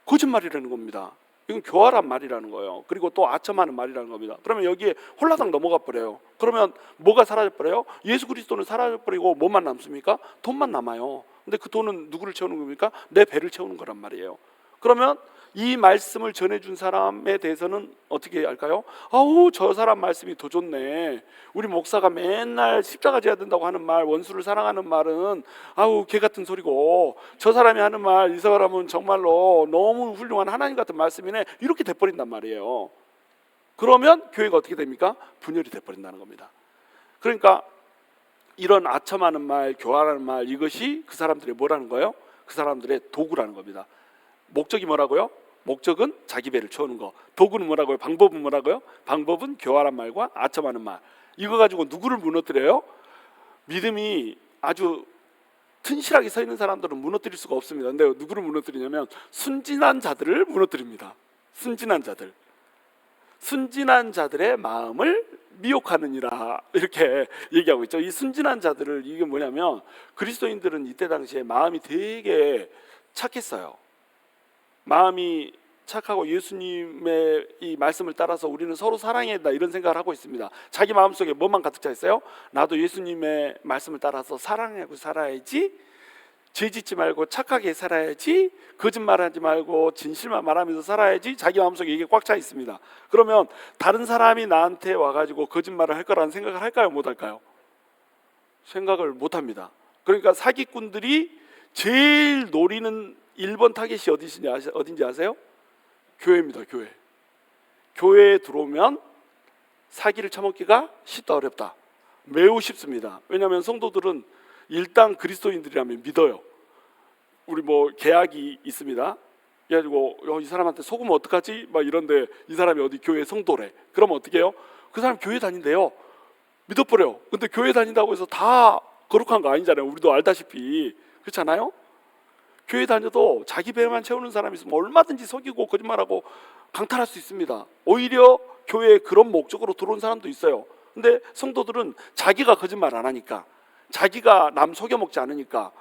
거짓말이라는 겁니다. 이건 교활한 말이라는 거예요. 그리고 또 아첨하는 말이라는 겁니다. 그러면 여기에 홀라당 넘어가 버려요. 그러면 뭐가 사라져 버려요? 예수 그리스도는 사라져 버리고 뭐만 남습니까? 돈만 남아요. 근데 그 돈은 누구를 채우는 겁니까? 내 배를 채우는 거란 말이에요. 그러면 이 말씀을 전해준 사람에 대해서는 어떻게 할까요? 아우 저 사람 말씀이 더 좋네. 우리 목사가 맨날 십자가 져야 된다고 하는 말, 원수를 사랑하는 말은 아우 개 같은 소리고, 저 사람이 하는 말, 이 사람은 정말로 너무 훌륭한 하나님 같은 말씀이네. 이렇게 돼버린단 말이에요. 그러면 교회가 어떻게 됩니까? 분열이 돼버린다는 겁니다. 그러니까 이런 아첨하는 말, 교활하는 말, 이것이 그 사람들의 뭐라는 거예요? 그 사람들의 도구라는 겁니다. 목적이 뭐라고요? 목적은 자기 배를 채우는 거. 도구는 뭐라고요? 방법은 뭐라고요? 방법은 교활한 말과 아첨하는 말. 이거 가지고 누구를 무너뜨려요? 믿음이 아주 튼실하게 서 있는 사람들은 무너뜨릴 수가 없습니다. 근데 누구를 무너뜨리냐면 순진한 자들을 무너뜨립니다. 순진한 자들. 순진한 자들의 마음을 미혹하느니라 이렇게 얘기하고 있죠. 이 순진한 자들을, 이게 뭐냐면 그리스도인들은 이때 당시에 마음이 되게 착했어요. 마음이 착하고 예수님의 이 말씀을 따라서 우리는 서로 사랑해야 된다 이런 생각을 하고 있습니다. 자기 마음속에 뭐만 가득 차 있어요? 나도 예수님의 말씀을 따라서 사랑하고 살아야지, 죄 짓지 말고 착하게 살아야지, 거짓말하지 말고 진실만 말하면서 살아야지, 자기 마음속에 이게 꽉 차 있습니다. 그러면 다른 사람이 나한테 와가지고 거짓말을 할 거라는 생각을 할까요? 못 할까요? 생각을 못 합니다. 그러니까 사기꾼들이 제일 노리는 1번 타겟이 어딘지 아세요? 교회입니다. 교회. 교회에 들어오면 사기를 쳐먹기가 쉽다 어렵다? 매우 쉽습니다. 왜냐하면 성도들은 일단 그리스도인들이라면 믿어요. 우리 뭐 계약이 있습니다. 그래가지고 이 사람한테 속으면 어떡하지? 막 이런데 이 사람이 어디 교회 성도래. 그러면 어떻게 해요? 그 사람 교회 다닌대요. 믿어버려요. 근데 교회 다닌다고 해서 다 거룩한 거 아니잖아요. 우리도 알다시피. 그렇잖아요? 교회 다녀도 자기 배만 채우는 사람이 있으면 얼마든지 속이고 거짓말하고 강탈할 수 있습니다. 오히려 교회에 그런 목적으로 들어온 사람도 있어요. 근데 성도들은 자기가 거짓말 안 하니까, 자기가 남 속여먹지 않으니까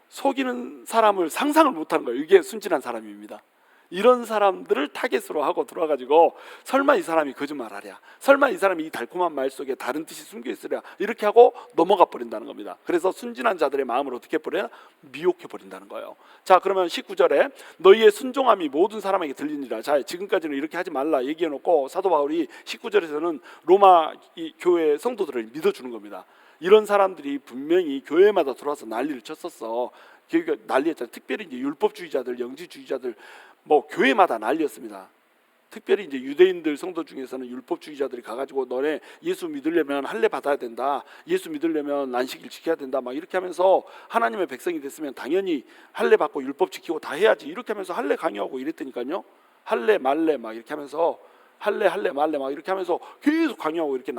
속이는 사람을 상상을 못하는 거예요. 이게 순진한 사람입니다. 이런 사람들을 타겟으로 하고 들어와가지고 설마 이 사람이 거짓말하랴, 설마 이 사람이 이 달콤한 말 속에 다른 뜻이 숨겨 있으랴, 이렇게 하고 넘어가 버린다는 겁니다. 그래서 순진한 자들의 마음을 어떻게 해버려요? 미혹해 버린다는 거예요. 자, 그러면 19절에 너희의 순종함이 모든 사람에게 들리니라. 자, 지금까지는 이렇게 하지 말라 얘기해놓고 사도 바울이 19절에서는 로마 이 교회 성도들을 믿어주는 겁니다. 이런 사람들이 분명히 교회마다 들어와서 난리를 쳤었어. 그러니까 난리였잖아요. 특별히 이제 율법주의자들, 영지주의자들, 뭐 교회마다 난리였습니다. 특별히 이제 유대인들 성도 중에서는 율법주의자들이 가가지고 너네 예수 믿으려면 할례 받아야 된다, 예수 믿으려면 안식일 지켜야 된다, 막 이렇게 하면서 하나님의 백성이 됐으면 당연히 할례 받고 율법 지키고 다 해야지, 이렇게 하면서 할례 강요하고 이랬더니까요. 할례 말례 막 이렇게 하면서 할례 말례 막 이렇게 하면서 계속 강요하고 이렇게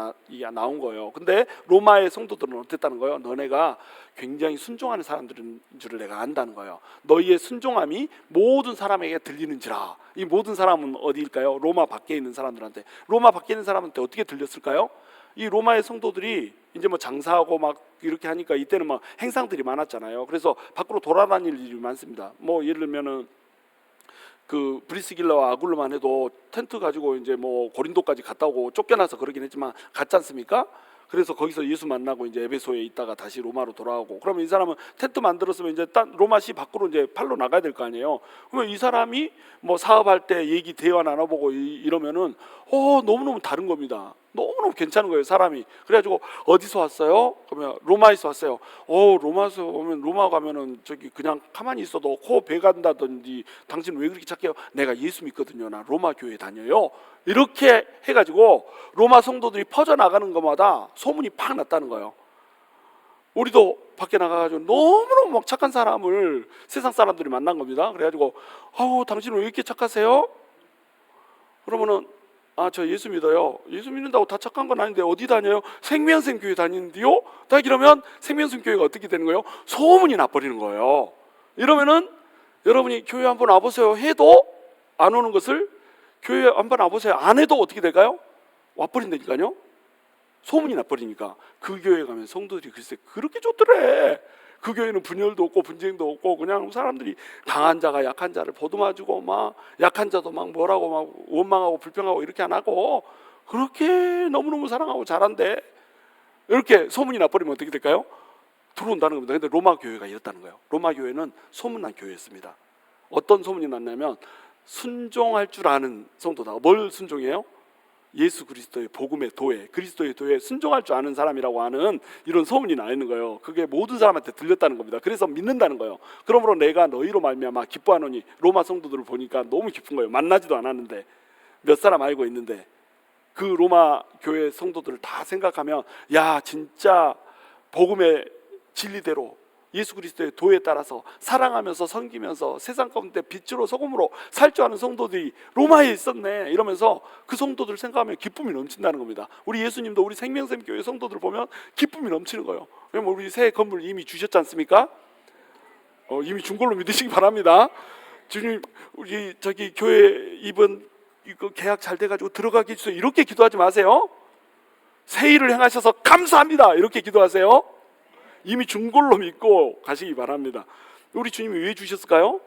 나온 거예요. 근데 로마의 성도들은 어땠다는 거예요? 너네가 굉장히 순종하는 사람들인 줄을 내가 안다는 거예요. 너희의 순종함이 모든 사람에게 들리는지라. 이 모든 사람은 어디일까요? 로마 밖에 있는 사람들한테. 로마 밖에 있는 사람한테 어떻게 들렸을까요? 이 로마의 성도들이 이제 뭐 장사하고 막 이렇게 하니까 이때는 막 행상들이 많았잖아요. 그래서 밖으로 돌아다닐 일이 많습니다. 뭐 예를 들면은 그 브리스길라와 아굴로만 해도 텐트 가지고 이제 뭐 고린도까지 갔다 오고 쫓겨나서 그러긴 했지만 갔지 않습니까? 그래서 거기서 예수 만나고 이제 에베소에 있다가 다시 로마로 돌아오고, 그러면 이 사람은 텐트 만들었으면 이제 로마시 밖으로 이제 팔로 나가야 될 거 아니에요. 그러면 이 사람이 뭐 사업할 때 얘기 대화 나눠보고 이러면은 너무너무 다른 겁니다. 너무너무 괜찮은 거예요, 사람이. 그래가지고 어디서 왔어요? 그러면 로마에서 왔어요. 로마에서 오면, 로마 가면은 저기 그냥 가만히 있어도 코 배 간다든지, 당신 왜 그렇게 착해요? 내가 예수 믿거든요. 나 로마 교회 다녀요. 이렇게 해가지고 로마 성도들이 퍼져나가는 것마다 소문이 팍 났다는 거예요. 우리도 밖에 나가가지고 너무너무 막 착한 사람을 세상 사람들이 만난 겁니다. 그래가지고 당신은 왜 이렇게 착하세요? 그러면은 저 예수 믿어요. 예수 믿는다고 다 착한 건 아닌데 어디 다녀요? 생명샘 교회 다니는데요? 딱 이러면 생명샘 교회가 어떻게 되는 거예요? 소문이 나버리는 거예요. 이러면은 여러분이 교회 한번 와보세요 해도 안 오는 것을 교회 한번 와보세요 안 해도 어떻게 될까요? 와버린다니까요. 소문이 나버리니까. 그 교회 가면 성도들이 글쎄 그렇게 좋더래. 그 교회는 분열도 없고 분쟁도 없고 그냥 사람들이 강한 자가 약한 자를 보듬어주고 막 약한 자도 막 뭐라고 막 원망하고 불평하고 이렇게 안 하고 그렇게 너무너무 사랑하고 잘한대. 이렇게 소문이 나버리면 어떻게 될까요? 들어온다는 겁니다. 근데 로마 교회가 이랬다는 거예요. 로마 교회는 소문난 교회였습니다. 어떤 소문이 났냐면 순종할 줄 아는 성도다. 뭘 순종해요? 예수 그리스도의 복음의 도에, 그리스도의 도에 순종할 줄 아는 사람이라고 하는 이런 소문이 나 있는 거예요. 그게 모든 사람한테 들렸다는 겁니다. 그래서 믿는다는 거예요. 그러므로 내가 너희로 말미암아 기뻐하노니, 로마 성도들을 보니까 너무 기쁜 거예요. 만나지도 않았는데 몇 사람 알고 있는데 그 로마 교회 성도들을 다 생각하면 야 진짜 복음의 진리대로 예수 그리스도의 도에 따라서 사랑하면서 섬기면서 세상 가운데 빛으로 소금으로 살 줄 아는 성도들이 로마에 있었네 이러면서 그 성도들 생각하면 기쁨이 넘친다는 겁니다. 우리 예수님도 우리 생명샘 교회 성도들 보면 기쁨이 넘치는 거예요. 왜냐면 우리 새 건물 이미 주셨지 않습니까? 이미 준 걸로 믿으시기 바랍니다. 주님 우리 저기 교회 이번 이거 계약 잘 돼가지고 들어가게 해주세요 이렇게 기도하지 마세요. 새 일을 행하셔서 감사합니다 이렇게 기도하세요. 이미 준 걸로 믿고 가시기 바랍니다. 우리 주님이 왜 주셨을까요?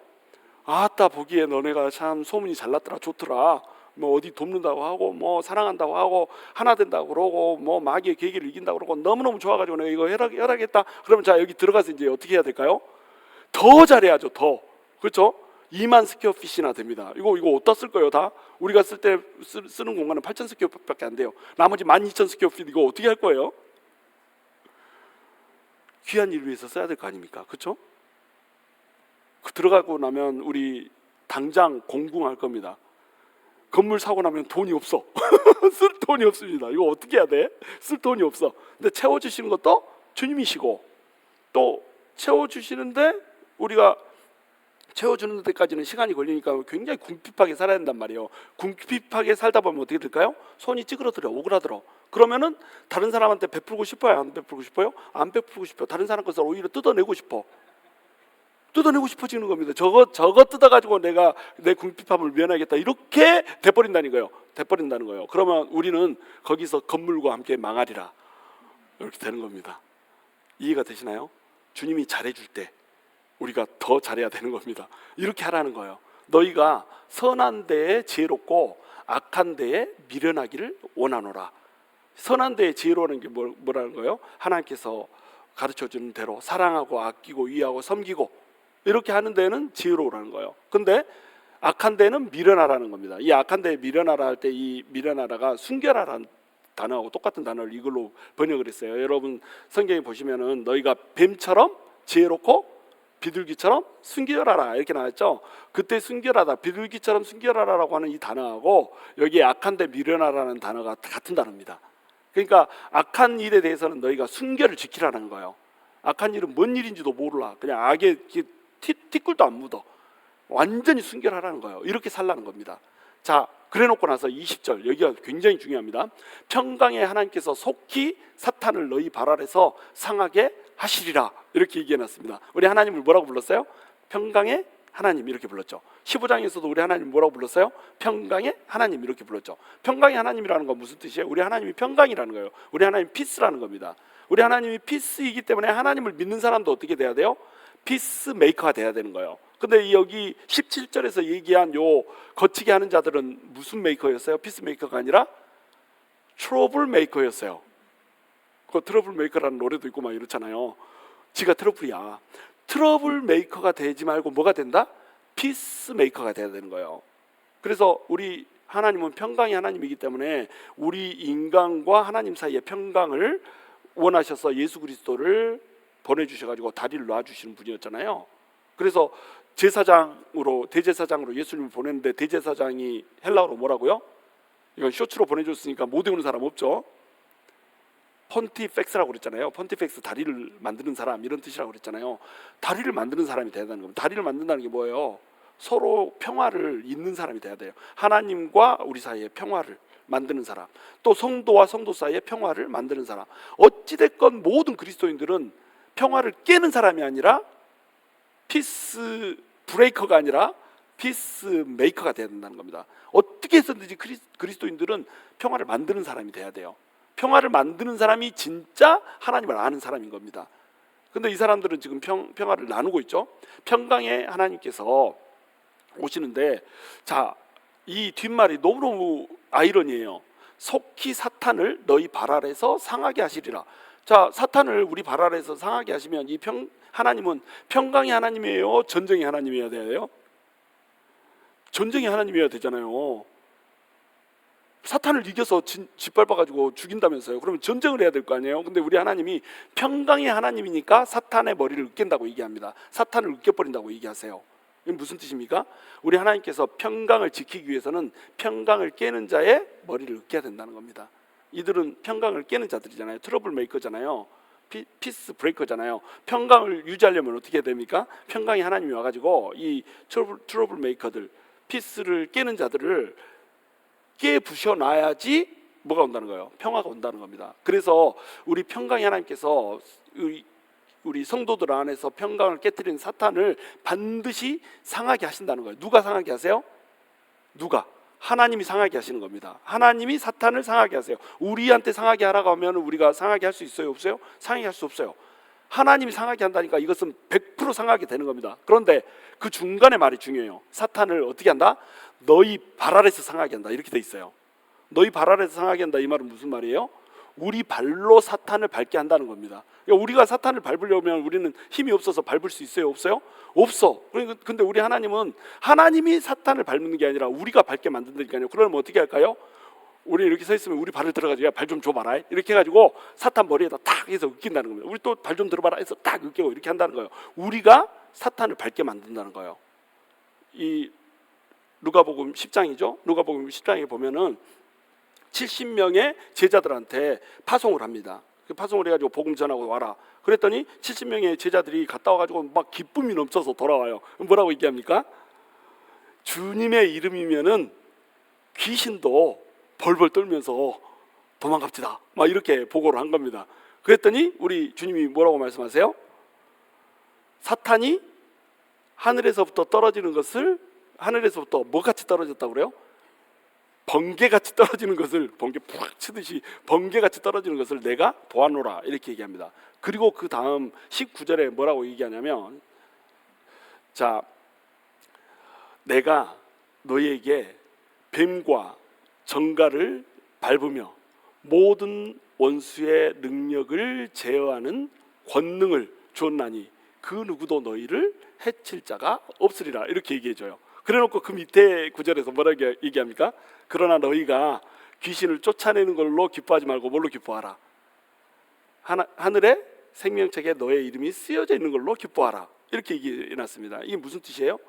아따 보기에 너네가 참 소문이 잘났더라, 좋더라. 뭐 어디 돕는다고 하고 뭐 사랑한다고 하고 하나 된다고 그러고 뭐 마귀의 계기를 이긴다고 그러고 너무너무 좋아가지고 내가 이거 허락했다. 그러면 자 여기 들어가서 이제 어떻게 해야 될까요? 더 잘해야죠. 더. 그렇죠? 2만 스퀘어핏이나 됩니다. 이거 어디다 쓸 거예요? 다 우리가 쓸 때 쓰는 공간은 8,000 스퀘어핏밖에 안 돼요. 나머지 12,000 스퀘어핏 이거 어떻게 할 거예요? 귀한 일을 위해서 써야 될 거 아닙니까? 그렇죠? 들어가고 나면 우리 당장 공궁할 겁니다. 건물 사고 나면 돈이 없어. 쓸 돈이 없습니다. 이거 어떻게 해야 돼? 쓸 돈이 없어. 근데 채워주시는 것도 주님이시고 또 채워주시는데 우리가 채워주는 데까지는 시간이 걸리니까 굉장히 궁핍하게 살아야 된단 말이에요. 궁핍하게 살다 보면 어떻게 될까요? 손이 찌그러들어, 오그라들어. 그러면은 다른 사람한테 베풀고 싶어요? 안 베풀고 싶어요? 안 베풀고 싶어요. 다른 사람 것을 오히려 뜯어내고 싶어. 뜯어내고 싶어지는 겁니다. 저거 뜯어가지고 내가 내 궁핍함을 면하겠다 이렇게 돼버린다는 거예요. 그러면 우리는 거기서 건물과 함께 망하리라 이렇게 되는 겁니다. 이해가 되시나요? 주님이 잘해줄 때 우리가 더 잘해야 되는 겁니다. 이렇게 하라는 거예요. 너희가 선한 데에 지혜롭고 악한 데에 미련하기를 원하노라. 선한 데에 지혜로운 게 뭐라는 거예요? 하나님께서 가르쳐주는 대로 사랑하고 아끼고 위하고 섬기고 이렇게 하는 데는 지혜로우라는 거예요. 근데 악한 데는 미련하라는 겁니다. 이 악한 데에 미련하라 할 때 이 미련하라가 순결하라는 단어하고 똑같은 단어를 이걸로 번역을 했어요. 여러분 성경에 보시면은 너희가 뱀처럼 지혜롭고 비둘기처럼 순결하라 이렇게 나왔죠. 그때 순결하다, 비둘기처럼 순결하라라고 하는 이 단어하고 여기에 악한 데 미련하라는 단어가 같은 단어입니다. 그러니까 악한 일에 대해서는 너희가 순결을 지키라는 거예요. 악한 일은 뭔 일인지도 몰라. 그냥 악에 티꿀도 안 묻어. 완전히 순결하라는 거예요. 이렇게 살라는 겁니다. 자, 그래놓고 나서 20절 여기가 굉장히 중요합니다. 평강의 하나님께서 속히 사탄을 너희 발 아래서 상하게 하시리라 이렇게 얘기해놨습니다. 우리 하나님을 뭐라고 불렀어요? 평강의 하나님 이렇게 불렀죠. 15장에서도 우리 하나님 뭐라고 불렀어요? 평강의 하나님 이렇게 불렀죠. 평강의 하나님이라는 건 무슨 뜻이에요? 우리 하나님이 평강이라는 거예요. 우리 하나님 피스라는 겁니다. 우리 하나님이 피스이기 때문에 하나님을 믿는 사람도 어떻게 돼야 돼요? 피스메이커가 돼야 되는 거예요. 근데 여기 17절에서 얘기한 요 거치게 하는 자들은 무슨 메이커였어요? 피스메이커가 아니라 트러블 메이커였어요. 그 트러블 메이커라는 노래도 있고 막 이렇잖아요. 지가 트러블이야. 트러블 메이커가 되지 말고 뭐가 된다? 피스메이커가 돼야 되는 거예요. 그래서 우리 하나님은 평강의 하나님이기 때문에 우리 인간과 하나님 사이의 평강을 원하셔서 예수 그리스도를 보내주셔가지고 다리를 놔주시는 분이었잖아요. 그래서 대제사장으로 예수님을 보냈는데 대제사장이 헬라어로 뭐라고요? 이건 쇼츠로 보내줬으니까 못 외우는 사람 없죠? 폰티펙스라고 그랬잖아요. 폰티펙스 다리를 만드는 사람 이런 뜻이라고 그랬잖아요. 다리를 만드는 사람이 돼야 되는 겁니다. 다리를 만든다는 게 뭐예요? 서로 평화를 잇는 사람이 돼야 돼요. 하나님과 우리 사이의 평화를 만드는 사람, 또 성도와 성도 사이의 평화를 만드는 사람. 어찌됐건 모든 그리스도인들은 평화를 깨는 사람이 아니라 피스 브레이커가 아니라 피스 메이커가 돼야 된다는 겁니다. 어떻게 해서든지 그리스도인들은 평화를 만드는 사람이 돼야 돼요. 평화를 만드는 사람이 진짜 하나님을 아는 사람인 겁니다. 근데 이 사람들은 지금 평화를 나누고 있죠. 평강의 하나님께서 오시는데, 자, 이 뒷말이 너무너무 아이러니해요. 속히 사탄을 너희 발 아래서 상하게 하시리라. 자, 사탄을 우리 발 아래서 상하게 하시면 이 하나님은 평강의 하나님이에요? 전쟁의 하나님이어야 돼요? 전쟁의 하나님이어야 되잖아요. 사탄을 이겨서 짓밟아가지고 죽인다면서요. 그러면 전쟁을 해야 될 거 아니에요. 근데 우리 하나님이 평강의 하나님이니까 사탄의 머리를 으깬다고 얘기합니다. 사탄을 으깨버린다고 얘기하세요. 이게 무슨 뜻입니까? 우리 하나님께서 평강을 지키기 위해서는 평강을 깨는 자의 머리를 으깨야 된다는 겁니다. 이들은 평강을 깨는 자들이잖아요. 트러블 메이커잖아요. 피스 브레이커잖아요. 평강을 유지하려면 어떻게 해야 됩니까? 평강의 하나님이 와가지고 이 트러블 메이커들, 피스를 깨는 자들을 깨부셔 놔야지 뭐가 온다는 거예요? 평화가 온다는 겁니다. 그래서 우리 평강의 하나님께서 우리 성도들 안에서 평강을 깨뜨리는 사탄을 반드시 상하게 하신다는 거예요. 누가 상하게 하세요? 누가? 하나님이 상하게 하시는 겁니다. 하나님이 사탄을 상하게 하세요. 우리한테 상하게 하라고 하면 우리가 상하게 할 수 있어요? 없어요? 상하게 할 수 없어요. 하나님이 상하게 한다니까 이것은 100% 상하게 되는 겁니다. 그런데 그 중간에 말이 중요해요. 사탄을 어떻게 한다? 너희 발 아래서 상하게 한다, 이렇게 돼 있어요. 너희 발 아래서 상하게 한다, 이 말은 무슨 말이에요? 우리 발로 사탄을 밟게 한다는 겁니다. 그러니까 우리가 사탄을 밟으려면 우리는 힘이 없어서 밟을 수 있어요? 없어요? 없어. 근데 우리 하나님은 하나님이 사탄을 밟는 게 아니라 우리가 밟게 만든다니까요. 그러면 어떻게 할까요? 우리 이렇게 서 있으면 우리 발을 들어가지고 야, 발 좀 줘봐라, 이렇게 해가지고 사탄 머리에다 탁 해서 으낀다는 겁니다. 우리 또 발 좀 들어봐라 해서 딱 으끼고 이렇게 한다는 거예요. 우리가 사탄을 밟게 만든다는 거예요. 이 누가복음 10장이죠. 누가복음 10장에 보면은 70명의 제자들한테 파송을 합니다. 파송을 해가지고 복음 전하고 와라. 그랬더니 70명의 제자들이 갔다 와가지고 막 기쁨이 넘쳐서 돌아와요. 뭐라고 얘기합니까? 주님의 이름이면은 귀신도 벌벌 떨면서 도망갑시다, 막 이렇게 보고를 한 겁니다. 그랬더니 우리 주님이 뭐라고 말씀하세요? 사탄이 하늘에서부터 떨어지는 것을, 하늘에서부터 뭐같이 떨어졌다고 그래요? 번개같이 떨어지는 것을, 번개 푹 치듯이 번개같이 떨어지는 것을 내가 보았노라, 이렇게 얘기합니다. 그리고 그 다음 19절에 뭐라고 얘기하냐면, 자, 내가 너희에게 뱀과 정갈을 밟으며 모든 원수의 능력을 제어하는 권능을 주었나니 그 누구도 너희를 해칠 자가 없으리라, 이렇게 얘기해줘요. 그래놓고 그 밑에 구절에서 뭐라고 얘기합니까? 그러나 너희가 귀신을 쫓아내는 걸로 기뻐하지 말고 뭘로 기뻐하라? 하늘의 생명책에 너의 이름이 쓰여져 있는 걸로 기뻐하라, 이렇게 얘기해놨습니다. 이게 무슨 뜻이에요?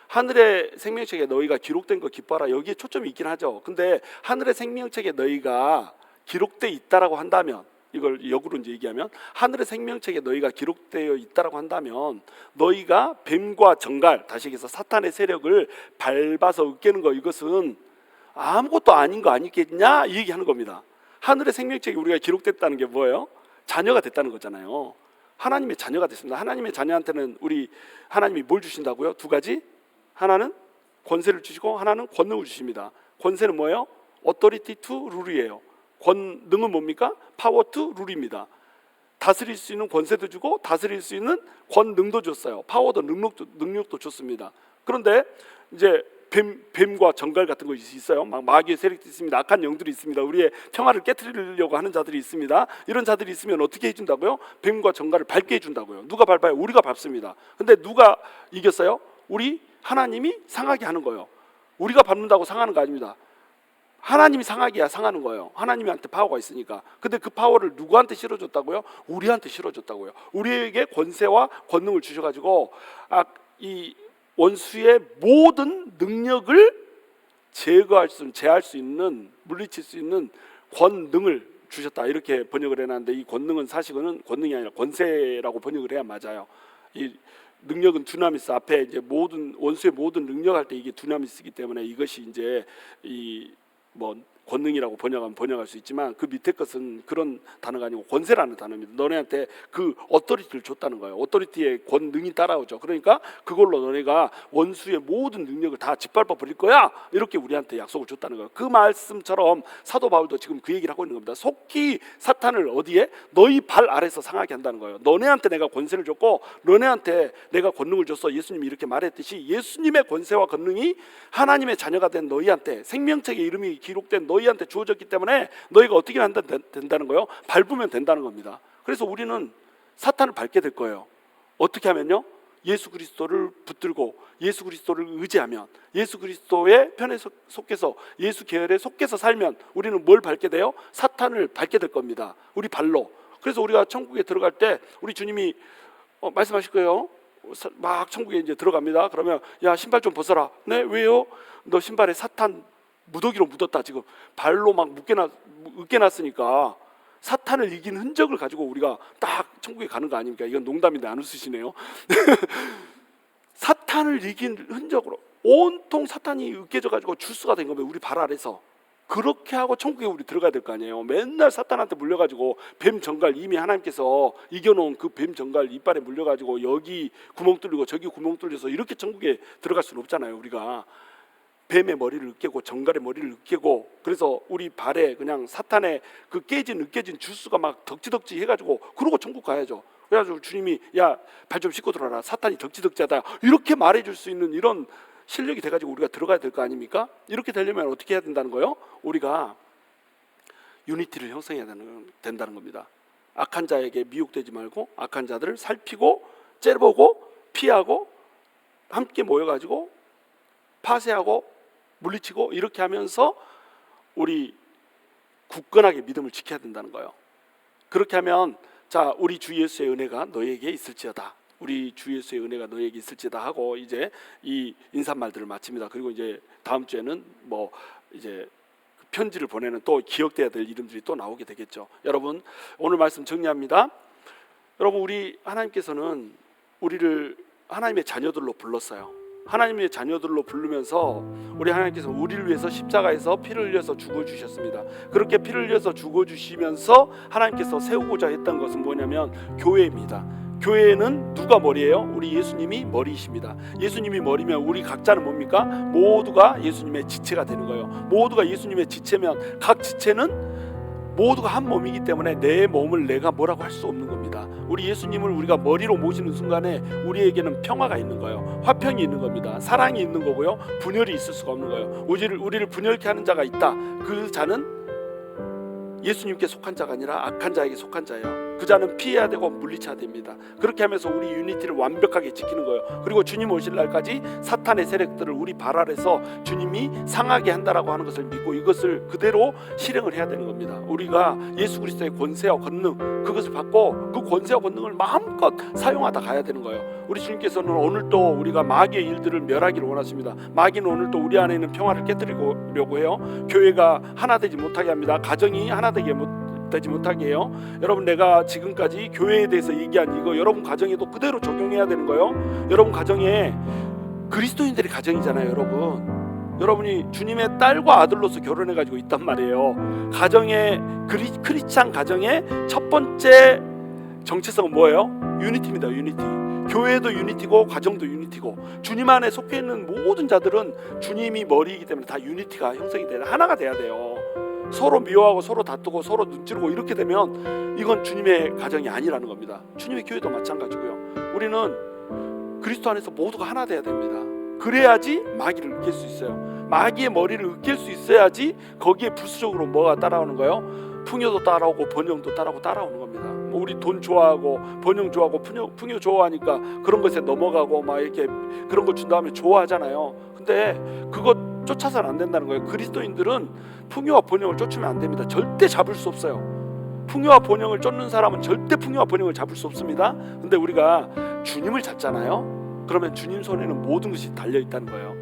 하늘의 생명책에 너희가 기록된 거 기뻐하라, 여기에 초점이 있긴 하죠. 근데 하늘의 생명책에 너희가 기록되어 있다라고 한다면, 이걸 역으로 이제 얘기하면 하늘의 생명책에 너희가 기록되어 있다라고 한다면 너희가 뱀과 정갈, 다시 얘기해서 사탄의 세력을 밟아서 으깨는 거, 이것은 아무것도 아닌 거 아니겠냐, 이 얘기하는 겁니다. 하늘의 생명책에 우리가 기록됐다는 게 뭐예요? 자녀가 됐다는 거잖아요. 하나님의 자녀가 됐습니다. 하나님의 자녀한테는 우리 하나님이 뭘 주신다고요? 두 가지. 하나는 권세를 주시고 하나는 권능을 주십니다. 권세는 뭐예요? authority to rule이에요. 권능은 뭡니까? power to rule입니다. 다스릴 수 있는 권세도 주고 다스릴 수 있는 권능도 줬어요. 파워도 능력도 줬습니다. 그런데 이제 뱀과 정갈 같은 거 있어요. 막 마귀의 세력도 있습니다. 악한 영들이 있습니다. 우리의 평화를 깨트리려고 하는 자들이 있습니다. 이런 자들이 있으면 어떻게 해준다고요? 뱀과 정갈을 밟게 해준다고요. 누가 밟아요? 우리가 밟습니다. 근데 누가 이겼어요? 우리 하나님이 상하게 하는 거예요. 우리가 밟는다고 상하는 거 아닙니다. 하나님이 상하게야 상하는 거예요. 하나님한테 파워가 있으니까. 근데 그 파워를 누구한테 실어줬다고요? 우리한테 실어줬다고요. 우리에게 권세와 권능을 주셔가지고 이 원수의 모든 능력을 제거할 수, 제할 수 있는, 물리칠 수 있는 권능을 주셨다, 이렇게 번역을 해놨는데, 이 권능은 사실은 권능이 아니라 권세라고 번역을 해야 맞아요. 이 능력은 두나미스, 앞에 이제 모든 원수의 모든 능력할 때 이게 두나미스이기 때문에 이것이 이제 이 뭐 권능이라고 번역하면 번역할 수 있지만 그 밑에 것은 그런 단어가 아니고 권세라는 단어입니다. 너네한테 그 어토리티를 줬다는 거예요. 어토리티의 권능이 따라오죠. 그러니까 그걸로 너네가 원수의 모든 능력을 다 짓밟아 버릴 거야, 이렇게 우리한테 약속을 줬다는 거예요. 그 말씀처럼 사도 바울도 지금 그 얘기를 하고 있는 겁니다. 속히 사탄을 어디에? 너희 발 아래서 상하게 한다는 거예요. 너네한테 내가 권세를 줬고 너네한테 내가 권능을 줬어. 예수님이 이렇게 말했듯이 예수님의 권세와 권능이 하나님의 자녀가 된 너희한테, 생명책의 이름이 기록된 너희한테 주어졌기 때문에 너희가 어떻게 된다는 거예요? 밟으면 된다는 겁니다. 그래서 우리는 사탄을 밟게 될 거예요. 어떻게 하면요? 예수 그리스도를 붙들고 예수 그리스도를 의지하면, 예수 그리스도의 편에 속해서, 예수 계열에 속해서 살면 우리는 뭘 밟게 돼요? 사탄을 밟게 될 겁니다. 우리 발로. 그래서 우리가 천국에 들어갈 때 우리 주님이 말씀하실 거예요. 막 천국에 이제 들어갑니다. 그러면 야, 신발 좀 벗어라. 네, 왜요? 너 신발에 사탄 무더기로 묻었다. 지금 발로 막 으깨놨으니까 사탄을 이긴 흔적을 가지고 우리가 딱 천국에 가는 거 아닙니까? 이건 농담인데 안 웃으시네요. 사탄을 이긴 흔적으로 온통 사탄이 으깨져 가지고 주스가 된 거면 우리 발 아래서 그렇게 하고 천국에 우리 들어가야 될 거 아니에요. 맨날 사탄한테 물려가지고 뱀 정갈, 이미 하나님께서 이겨놓은 그 뱀 정갈 이빨에 물려가지고 여기 구멍 뚫리고 저기 구멍 뚫려서 이렇게 천국에 들어갈 수는 없잖아요. 우리가 뱀의 머리를 으깨고 정갈의 머리를 으깨고, 그래서 우리 발에 그냥 사탄의 그 으깨진 주스가 막 덕지덕지 해가지고 그러고 천국 가야죠. 그래가지고 주님이 야, 발 좀 씻고 들어라, 사탄이 덕지덕지하다, 이렇게 말해줄 수 있는 이런 실력이 돼가지고 우리가 들어가야 될 거 아닙니까? 이렇게 되려면 어떻게 해야 된다는 거예요? 우리가 유니티를 형성해야 된다는 겁니다. 악한 자에게 미혹되지 말고 악한 자들을 살피고 째려보고 피하고 함께 모여가지고 파쇄하고 물리치고 이렇게 하면서 우리 굳건하게 믿음을 지켜야 된다는 거예요. 그렇게 하면 자, 우리 주 예수의 은혜가 너에게 있을지어다, 우리 주 예수의 은혜가 너에게 있을지어다 하고 이제 이 인사말들을 마칩니다. 그리고 이제 다음 주에는 뭐 이제 편지를 보내는 또 기억돼야 될 이름들이 또 나오게 되겠죠. 여러분, 오늘 말씀 정리합니다. 여러분, 우리 하나님께서는 우리를 하나님의 자녀들로 불렀어요. 하나님의 자녀들로 부르면서 우리 하나님께서 우리를 위해서 십자가에서 피를 흘려서 죽어주셨습니다. 그렇게 피를 흘려서 죽어주시면서 하나님께서 세우고자 했던 것은 뭐냐면 교회입니다. 교회는 누가 머리예요? 우리 예수님이 머리이십니다. 예수님이 머리면 우리 각자는 뭡니까? 모두가 예수님의 지체가 되는 거예요. 모두가 예수님의 지체면 각 지체는 모두가 한 몸이기 때문에 내 몸을 내가 뭐라고 할 수 없는 겁니다. 우리 예수님을 우리가 머리로 모시는 순간에 우리에게는 평화가 있는 거예요. 화평이 있는 겁니다. 사랑이 있는 거고요. 분열이 있을 수가 없는 거예요. 우리를 분열케 하는 자가 있다. 그 자는 예수님께 속한 자가 아니라 악한 자에게 속한 자예요. 그 자는 피해야 되고 물리쳐야 됩니다. 그렇게 하면서 우리 유니티를 완벽하게 지키는 거예요. 그리고 주님 오실 날까지 사탄의 세력들을 우리 발 아래서 주님이 상하게 한다라고 하는 것을 믿고 이것을 그대로 실행을 해야 되는 겁니다. 우리가 예수 그리스도의 권세와 권능, 그것을 받고 그 권세와 권능을 마음껏 사용하다 가야 되는 거예요. 우리 주님께서는 오늘도 우리가 마귀의 일들을 멸하기를 원하십니다. 마귀는 오늘도 우리 안에 있는 평화를 깨뜨리려고 해요. 교회가 하나 되지 못하게 합니다. 가정이 하나 되지 못하게 해요. 여러분, 내가 지금까지 교회에 대해서 얘기한 이거 여러분 가정에도 그대로 적용해야 되는 거예요. 여러분 가정에 그리스도인들이 가정이잖아요. 여러분이 주님의 딸과 아들로서 결혼해가지고 있단 말이에요. 가정의 크리스찬 가정의 첫 번째 정체성은 뭐예요? 유니티입니다. 유니티. 교회도 유니티고 가정도 유니티고 주님 안에 속해 있는 모든 자들은 주님이 머리이기 때문에 다 유니티가 형성이 돼야 하나가 돼야 돼요. 서로 미워하고 서로 다투고 서로 눈치르고 이렇게 되면 이건 주님의 가정이 아니라는 겁니다. 주님의 교회도 마찬가지고요. 우리는 그리스도 안에서 모두가 하나 돼야 됩니다. 그래야지 마귀를 으깰 수 있어요. 마귀의 머리를 으깰 수 있어야지 거기에 부수적으로 뭐가 따라오는 거예요? 풍요도 따라오고 번영도 따라오는 겁니다. 뭐 우리 돈 좋아하고 번영 좋아하고 풍요 좋아하니까 그런 것에 넘어가고 막 이렇게 그런 거 준 다음에 좋아하잖아요. 근데 그거 쫓아서는 안 된다는 거예요. 그리스도인들은 풍요와 번영을 쫓으면 안 됩니다. 절대 잡을 수 없어요. 풍요와 번영을 쫓는 사람은 절대 풍요와 번영을 잡을 수 없습니다. 근데 우리가 주님을 잡잖아요. 그러면 주님 손에는 모든 것이 달려 있다는 거예요.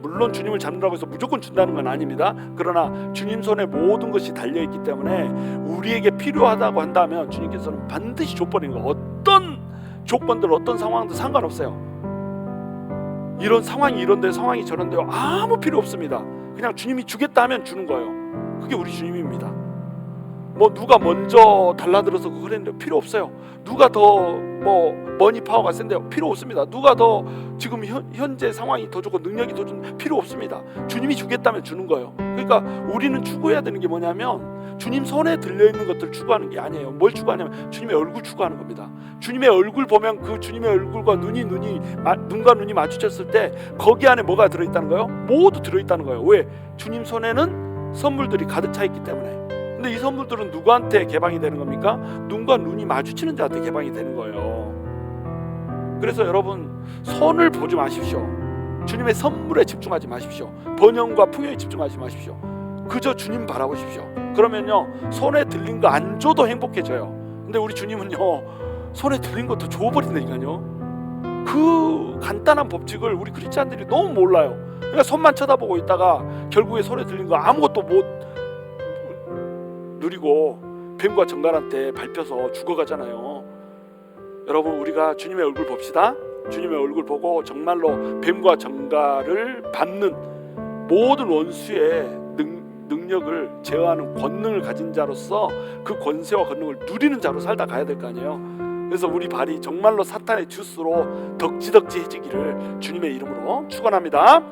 물론 주님을 잡는다고 해서 무조건 준다는 건 아닙니다. 그러나 주님 손에 모든 것이 달려 있기 때문에 우리에게 필요하다고 한다면 주님께서는 반드시 줘버리는 거예요. 어떤 조건들, 어떤 상황도 상관없어요. 이런 상황이 이런데 상황이 저런데요, 아무 필요 없습니다. 그냥 주님이 주겠다 하면 주는 거예요. 그게 우리 주님입니다. 뭐 누가 먼저 달라들어서 그랬는데 필요 없어요. 누가 더 뭐 머니 파워가 센데 필요 없습니다. 누가 더 지금 현재 상황이 더 좋고 능력이 더 좋은 필요 없습니다. 주님이 주겠다면 주는 거예요. 그러니까 우리는 추구해야 되는 게 뭐냐면 주님 손에 들려있는 것들을 추구하는 게 아니에요. 뭘 추구하냐면 주님의 얼굴 추구하는 겁니다. 주님의 얼굴 보면 그 주님의 얼굴과 눈과 눈이 마주쳤을 때 거기 안에 뭐가 들어있다는 거예요? 모두 들어있다는 거예요. 왜? 주님 손에는 선물들이 가득 차 있기 때문에. 근데 이 선물들은 누구한테 개방이 되는 겁니까? 눈과 눈이 마주치는 자한테 개방이 되는 거예요. 그래서 여러분, 손을 보지 마십시오. 주님의 선물에 집중하지 마십시오. 번영과 풍요에 집중하지 마십시오. 그저 주님 바라보십시오. 그러면요, 손에 들린 거 안 줘도 행복해져요. 근데 우리 주님은요, 손에 들린 것도 줘버린다니까요. 그 간단한 법칙을 우리 크리스찬들이 너무 몰라요. 그러니까 손만 쳐다보고 있다가 결국에 손에 들린 거 아무것도 못 누리고 뱀과 정갈한테 밟혀서 죽어가잖아요. 여러분, 우리가 주님의 얼굴 봅시다. 주님의 얼굴 보고 정말로 뱀과 정갈을 밟는 모든 원수의 능력을 제어하는 권능을 가진 자로서 그 권세와 권능을 누리는 자로 살다 가야 될 거 아니에요. 그래서 우리 발이 정말로 사탄의 주스로 덕지덕지해지기를 주님의 이름으로 축원합니다.